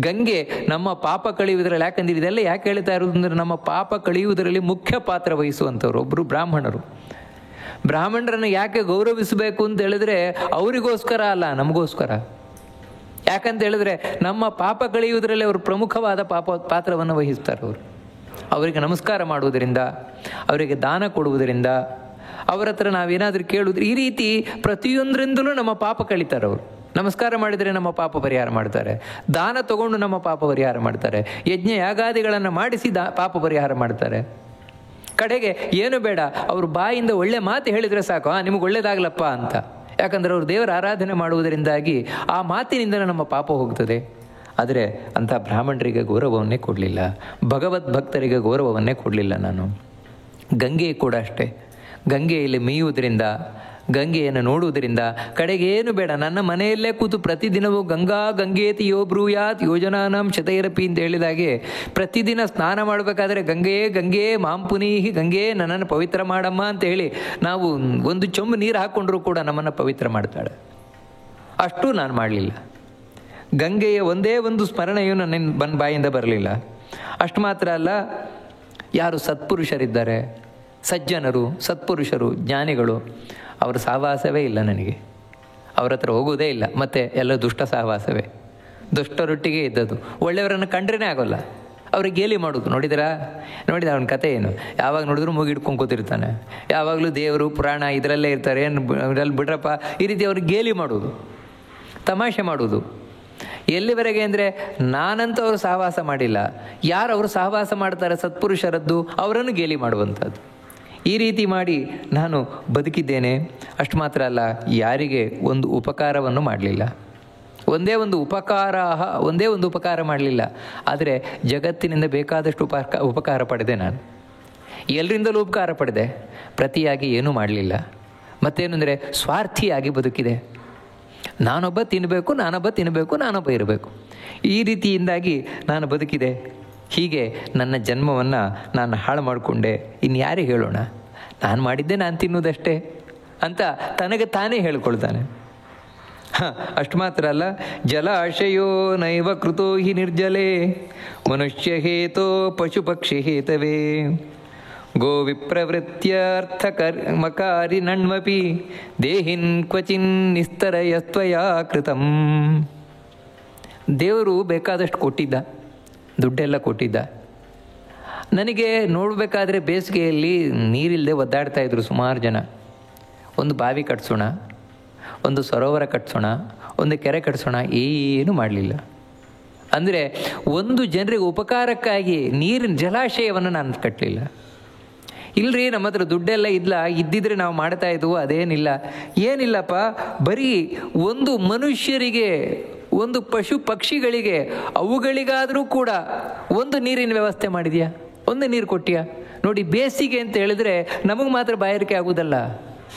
ಗಂಗೆ ನಮ್ಮ ಪಾಪ ಕಳೆಯುವುದರಲ್ಲಿ, ಯಾಕಂದ್ರೆ ಇದೆಲ್ಲ ಯಾಕೆ ಹೇಳ್ತಾ ಇರೋದು ಅಂದರೆ ನಮ್ಮ ಪಾಪ ಕಳೆಯುವುದರಲ್ಲಿ ಮುಖ್ಯ ಪಾತ್ರ ವಹಿಸುವಂಥವ್ರು ಒಬ್ಬರು ಬ್ರಾಹ್ಮಣರು. ಬ್ರಾಹ್ಮಣರನ್ನು ಯಾಕೆ ಗೌರವಿಸಬೇಕು ಅಂತ ಹೇಳಿದ್ರೆ ಅವರಿಗೋಸ್ಕರ ಅಲ್ಲ, ನಮಗೋಸ್ಕರ. ಯಾಕಂತ ಹೇಳಿದ್ರೆ ನಮ್ಮ ಪಾಪ ಕಳೆಯುವುದರಲ್ಲಿ ಅವರು ಪ್ರಮುಖವಾದ ಪಾತ್ರವನ್ನು ವಹಿಸ್ತಾರೆ. ಅವರಿಗೆ ನಮಸ್ಕಾರ ಮಾಡುವುದರಿಂದ, ಅವರಿಗೆ ದಾನ ಕೊಡುವುದರಿಂದ, ಅವರ ಹತ್ರ ನಾವೇನಾದರೂ ಕೇಳುವುದ್ರೆ ಈ ರೀತಿ ಪ್ರತಿಯೊಂದರಿಂದಲೂ ನಮ್ಮ ಪಾಪ ಕಳೀತಾರೆ ಅವರು. ನಮಸ್ಕಾರ ಮಾಡಿದರೆ ನಮ್ಮ ಪಾಪ ಪರಿಹಾರ ಮಾಡ್ತಾರೆ, ದಾನ ತಗೊಂಡು ನಮ್ಮ ಪಾಪ ಪರಿಹಾರ ಮಾಡ್ತಾರೆ, ಯಜ್ಞ ಯಾಗಾದಿಗಳನ್ನು ಮಾಡಿಸಿ ಪಾಪ ಪರಿಹಾರ ಮಾಡ್ತಾರೆ. ಕಡೆಗೆ ಏನು ಬೇಡ, ಅವರು ಬಾಯಿಂದ ಒಳ್ಳೆ ಮಾತು ಹೇಳಿದರೆ ಸಾಕು, ನಿಮಗೆ ಒಳ್ಳೇದಾಗಲಪ್ಪ ಅಂತ. ಯಾಕಂದರೆ ಅವರು ದೇವರ ಆರಾಧನೆ ಮಾಡುವುದರಿಂದಾಗಿ ಆ ಮಾತಿನಿಂದ ನಮ್ಮ ಪಾಪ ಹೋಗ್ತದೆ. ಆದರೆ ಅಂಥ ಬ್ರಾಹ್ಮಣರಿಗೆ ಗೌರವವನ್ನೇ ಕೊಡಲಿಲ್ಲ, ಭಗವದ್ಭಕ್ತರಿಗೆ ಗೌರವವನ್ನೇ ಕೊಡಲಿಲ್ಲ ನಾನು. ಗಂಗೆ ಕೂಡ ಅಷ್ಟೇ. ಗಂಗೆಯಲ್ಲಿ ಮೇಯುವುದರಿಂದ, ಗಂಗೆಯನ್ನು ನೋಡುವುದರಿಂದ, ಕಡೆಗೆ ಏನು ಬೇಡ, ನನ್ನ ಮನೆಯಲ್ಲೇ ಕೂತು ಪ್ರತಿದಿನವೂ ಗಂಗಾ ಗಂಗೇತಿ ಯೋ ಬ್ರೂಯಾತ್ ಯೋಜನಾನಾಂ ಶತೈರಪಿ ಅಂತ ಹೇಳಿದಾಗೆ ಪ್ರತಿದಿನ ಸ್ನಾನ ಮಾಡಬೇಕಾದ್ರೆ ಗಂಗೆಯೇ ಗಂಗೆ ಮಾಂ ಪುನೀಹಿ, ಗಂಗೆ ನನ್ನನ್ನು ಪವಿತ್ರ ಮಾಡಮ್ಮ ಅಂತ ಹೇಳಿ ನಾವು ಒಂದು ಚೊಂಬು ನೀರು ಹಾಕ್ಕೊಂಡ್ರೂ ಕೂಡ ನಮ್ಮನ್ನು ಪವಿತ್ರ ಮಾಡ್ತಾಳೆ. ಅಷ್ಟೂ ನಾನು ಮಾಡಲಿಲ್ಲ. ಗಂಗೆಯ ಒಂದೇ ಒಂದು ಸ್ಮರಣೆಯೂ ನನ್ನ ಬಾಯಿಂದ ಬರಲಿಲ್ಲ. ಅಷ್ಟು ಮಾತ್ರ ಅಲ್ಲ, ಯಾರು ಸತ್ಪುರುಷರಿದ್ದಾರೆ, ಸಜ್ಜನರು, ಸತ್ಪುರುಷರು, ಜ್ಞಾನಿಗಳು, ಅವ್ರ ಸಹವಾಸವೇ ಇಲ್ಲ ನನಗೆ, ಅವ್ರ ಹತ್ರ ಹೋಗೋದೇ ಇಲ್ಲ. ಮತ್ತು ಎಲ್ಲ ದುಷ್ಟ ಸಹವಾಸವೇ, ದುಷ್ಟರೊಟ್ಟಿಗೆ ಇದ್ದದ್ದು. ಒಳ್ಳೆಯವರನ್ನು ಕಂಡ್ರೇ ಆಗೋಲ್ಲ, ಅವ್ರಿಗೆ ಗೇಲಿ ಮಾಡೋದು. ನೋಡಿದ ಅವನ ಕತೆ ಏನು? ಯಾವಾಗ ನೋಡಿದ್ರು ಮೂಗಿಡ್ಕೊಂಡು ಕೂತಿರ್ತಾನೆ, ಯಾವಾಗಲೂ ದೇವರು ಪುರಾಣ ಇದರಲ್ಲೇ ಇರ್ತಾರೆ, ಏನು ಇದರಲ್ಲಿ ಬಿಡ್ರಪ್ಪ, ಈ ರೀತಿ ಅವ್ರಿಗೆ ಗೇಲಿ ಮಾಡೋದು, ತಮಾಷೆ ಮಾಡೋದು. ಎಲ್ಲಿವರೆಗೆ ಅಂದರೆ ನಾನಂತೂ ಅವರು ಸಹವಾಸ ಮಾಡಿಲ್ಲ, ಯಾರು ಅವರು ಸಹವಾಸ ಮಾಡ್ತಾರೆ ಸತ್ಪುರುಷರದ್ದು ಅವರನ್ನು ಗೇಲಿ ಮಾಡುವಂಥದ್ದು. ಈ ರೀತಿ ಮಾಡಿ ನಾನು ಬದುಕಿದ್ದೇನೆ. ಅಷ್ಟು ಮಾತ್ರ ಅಲ್ಲ, ಯಾರಿಗೆ ಒಂದು ಉಪಕಾರವನ್ನು ಮಾಡಲಿಲ್ಲ, ಒಂದೇ ಒಂದು ಉಪಕಾರ ಮಾಡಲಿಲ್ಲ. ಆದರೆ ಜಗತ್ತಿನಿಂದ ಬೇಕಾದಷ್ಟು ಉಪಕಾರ ಪಡೆದೆ ನಾನು, ಎಲ್ಲರಿಂದಲೂ ಉಪಕಾರ ಪಡೆದೆ, ಪ್ರತಿಯಾಗಿ ಏನೂ ಮಾಡಲಿಲ್ಲ. ಮತ್ತೇನು ಅಂದರೆ ಸ್ವಾರ್ಥಿಯಾಗಿ ಬದುಕಿದೆ. ನಾನೊಬ್ಬ ತಿನ್ನಬೇಕು, ನಾನೊಬ್ಬ ಇರಬೇಕು, ಈ ರೀತಿಯಿಂದಾಗಿ ನಾನು ಬದುಕಿದೆ. ಹೀಗೆ ನನ್ನ ಜನ್ಮವನ್ನು ನಾನು ಹಾಳು ಮಾಡಿಕೊಂಡೆ. ಇನ್ಯಾರಿಗೆ ಹೇಳೋಣ? ನಾನು ಮಾಡಿದ್ದೆ ನಾನು ತಿನ್ನುವುದಷ್ಟೇ ಅಂತ ತನಗೆ ತಾನೇ ಹೇಳ್ಕೊಳ್ತಾನೆ. ಅಷ್ಟು ಮಾತ್ರ ಅಲ್ಲ, ಜಲಾಶಯೋ ನೈವ ಕೃತೋ ಹಿ ನಿರ್ಜಲೇ ಮನುಷ್ಯ ಹೇತೋ ಪಶು ಪಕ್ಷಿ ಹೇತವೇ ಗೋ ವಿಪ್ರವೃತ್ಯರ್ಥ ಕರ್ಮಕಾರಿ ನಣ್ಮಪಿ ದೇಹಿನ್ ಕ್ವಚಿನ್ ನಿಸ್ತರಯಸ್ತ್ವಯಾ ಕೃತಂ. ದೇವರು ಬೇಕಾದಷ್ಟು ಕೊಟ್ಟಿದ್ದ, ದುಡ್ಡೆಲ್ಲ ಕೊಟ್ಟಿದ್ದ. ನನಗೆ ನೋಡಬೇಕಾದ್ರೆ ಬೇಸಿಗೆಯಲ್ಲಿ ನೀರಿಲ್ಲದೆ ಒದ್ದಾಡ್ತಾ ಇದ್ರು ಸುಮಾರು ಜನ. ಒಂದು ಬಾವಿ ಕಟ್ಸೋಣ, ಒಂದು ಸರೋವರ ಕಟ್ಸೋಣ, ಒಂದು ಕೆರೆ ಕಟ್ಸೋಣ, ಏನೂ ಮಾಡಲಿಲ್ಲ. ಅಂದರೆ ಒಂದು ಜನರಿಗೆ ಉಪಕಾರಕ್ಕಾಗಿ ನೀರಿನ ಜಲಾಶಯವನ್ನು ನಾನು ಕಟ್ಟಲಿಲ್ಲ. ಇಲ್ಲರಿ, ನಮ್ಮ ಹತ್ರ ದುಡ್ಡೆಲ್ಲ ಇದ್ದಿದ್ರೆ ನಾವು ಮಾಡ್ತಾ ಇದ್ವು, ಅದೇನಿಲ್ಲ. ಏನಿಲ್ಲಪ್ಪ, ಬರೀ ಒಂದು ಮನುಷ್ಯರಿಗೆ, ಒಂದು ಪಶು ಪಕ್ಷಿಗಳಿಗೆ, ಅವುಗಳಿಗಾದರೂ ಕೂಡ ಒಂದು ನೀರಿನ ವ್ಯವಸ್ಥೆ ಮಾಡಿದ್ಯಾ, ಒಂದು ನೀರು ಕೊಟ್ಟಿಯಾ? ನೋಡಿ, ಬೇಸಿಗೆ ಅಂತ ಹೇಳಿದ್ರೆ ನಮಗೆ ಮಾತ್ರ ಬಾಯಾರಿಕೆ ಆಗೋದಲ್ಲ,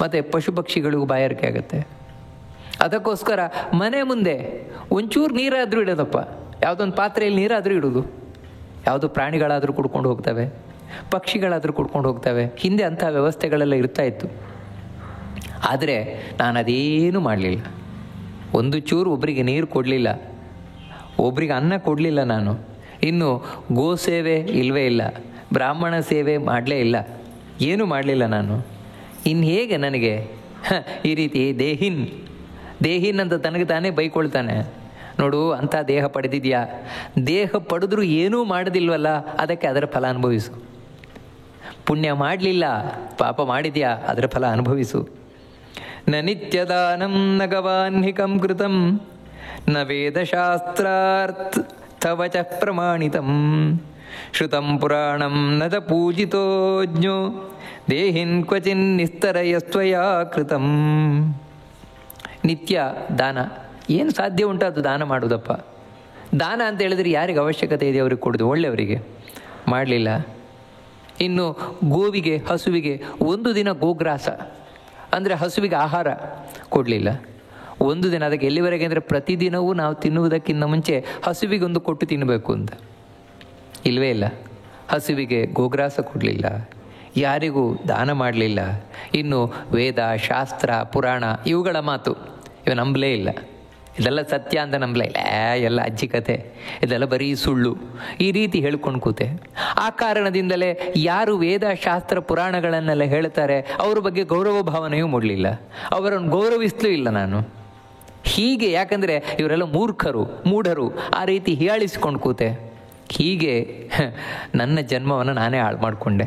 ಮತ್ತು ಪಶು ಪಕ್ಷಿಗಳಿಗೂ ಬಾಯಾರಿಕೆ ಆಗುತ್ತೆ. ಅದಕ್ಕೋಸ್ಕರ ಮನೆ ಮುಂದೆ ಒಂಚೂರು ನೀರಾದರೂ ಇಡೋದಪ್ಪ, ಯಾವುದೊಂದು ಪಾತ್ರೆಯಲ್ಲಿ ನೀರಾದರೂ ಇಡೋದು. ಯಾವುದೋ ಪ್ರಾಣಿಗಳಾದರೂ ಕುಡ್ಕೊಂಡು ಹೋಗ್ತವೆ, ಪಕ್ಷಿಗಳಾದರೂ ಕುಡ್ಕೊಂಡು ಹೋಗ್ತವೆ. ಹಿಂದೆ ಅಂಥ ವ್ಯವಸ್ಥೆಗಳೆಲ್ಲ ಇರ್ತಾ ಇತ್ತು. ಆದರೆ ನಾನು ಅದೇನೂ ಮಾಡಲಿಲ್ಲ. ಒಂದು ಚೂರು ಒಬ್ಬರಿಗೆ ನೀರು ಕೊಡಲಿಲ್ಲ, ಒಬ್ರಿಗೆ ಅನ್ನ ಕೊಡಲಿಲ್ಲ ನಾನು. ಇನ್ನು ಗೋ ಸೇವೆ ಇಲ್ಲವೇ ಇಲ್ಲ, ಬ್ರಾಹ್ಮಣ ಸೇವೆ ಮಾಡಲೇ ಇಲ್ಲ, ಏನೂ ಮಾಡಲಿಲ್ಲ ನಾನು. ಇನ್ನು ಹೇಗೆ ನನಗೆ ಈ ರೀತಿ ದೇಹಿನ್ ಅಂತ ತನಗೆ ತಾನೇ ಬೈಕೊಳ್ತಾನೆ. ನೋಡು, ಅಂಥ ದೇಹ ಪಡೆದಿದ್ಯಾ, ದೇಹ ಪಡೆದ್ರೂ ಏನೂ ಮಾಡೋದಿಲ್ವಲ್ಲ, ಅದಕ್ಕೆ ಅದರ ಫಲ ಅನುಭವಿಸು. ಪುಣ್ಯ ಮಾಡಲಿಲ್ಲ, ಪಾಪ ಮಾಡಿದ್ಯಾ, ಅದರ ಫಲ ಅನುಭವಿಸು. ನ ನಿತ್ಯದಾನಂ ನ ಗವಾನ್ಹಿಕಂ ಕೃತಂ ನ ವೇದಶಾಸ್ತ್ರಾರ್ಥವಚ ಪ್ರಮಾಣಿತಂ ಶ್ರುತಂ ಪುರಾಣಂ ನದ ಪೂಜಿತೋಜ್ಞೋ ದೇಹಿನ್ ಕ್ವಚಿನ್ ನಿಸ್ತರಯಸ್ತ್ವಯಾ ಕೃತಂ. ನಿತ್ಯ ದಾನ, ಏನು ಸಾಧ್ಯ ಉಂಟು ಅದು ದಾನ ಮಾಡೋದಪ್ಪ. ದಾನ ಅಂತ ಹೇಳಿದ್ರೆ ಯಾರಿಗೆ ಅವಶ್ಯಕತೆ ಇದೆ ಅವ್ರಿಗೆ ಕೊಡೋದು, ಒಳ್ಳೆಯವರಿಗೆ. ಮಾಡಲಿಲ್ಲ. ಇನ್ನು ಗೋವಿಗೆ, ಹಸುವಿಗೆ ಒಂದು ದಿನ ಗೋಗ್ರಾಸ ಅಂದರೆ ಹಸುವಿಗೆ ಆಹಾರ ಕೊಡಲಿಲ್ಲ. ಒಂದು ದಿನ, ಅದಕ್ಕೆ ಎಲ್ಲಿವರೆಗೆ ಅಂದರೆ ಪ್ರತಿದಿನವೂ ನಾವು ತಿನ್ನುವುದಕ್ಕಿಂತ ಮುಂಚೆ ಹಸುವಿಗೊಂದು ಕೊಟ್ಟು ತಿನ್ನಬೇಕು ಅಂತ. ಇಲ್ಲವೇ ಇಲ್ಲ, ಹಸುವಿಗೆ ಗೋಗ್ರಾಸ ಕೊಡಲಿಲ್ಲ, ಯಾರಿಗೂ ದಾನ ಮಾಡಲಿಲ್ಲ. ಇನ್ನು ವೇದ, ಶಾಸ್ತ್ರ, ಪುರಾಣ ಇವುಗಳ ಮಾತು ಇವು ನಂಬಲೇ ಇಲ್ಲ. ಇದೆಲ್ಲ ಸತ್ಯ ಅಂತ ನಂಬಲೇ ಇಲ್ಲ, ಎಲ್ಲ ಅಜ್ಜಿ ಕತೆ, ಇದೆಲ್ಲ ಬರೀ ಸುಳ್ಳು, ಈ ರೀತಿ ಹೇಳ್ಕೊಂಡು ಕೂತೆ. ಆ ಕಾರಣದಿಂದಲೇ ಯಾರು ವೇದ, ಶಾಸ್ತ್ರ, ಪುರಾಣಗಳನ್ನೆಲ್ಲ ಹೇಳ್ತಾರೆ ಅವ್ರ ಬಗ್ಗೆ ಗೌರವ ಭಾವನೆಯೂ ಮೂಡಲಿಲ್ಲ, ಅವರನ್ನು ಗೌರವಿಸಲೂ ಇಲ್ಲ ನಾನು. ಹೀಗೆ, ಯಾಕಂದರೆ ಇವರೆಲ್ಲ ಮೂಢರು, ಆ ರೀತಿ ಹೀಯಾಳಿಸ್ಕೊಂಡು ಕೂತೆ. ಹೀಗೆ ನನ್ನ ಜನ್ಮವನ್ನು ನಾನೇ ಹಾಳು ಮಾಡಿಕೊಂಡೆ.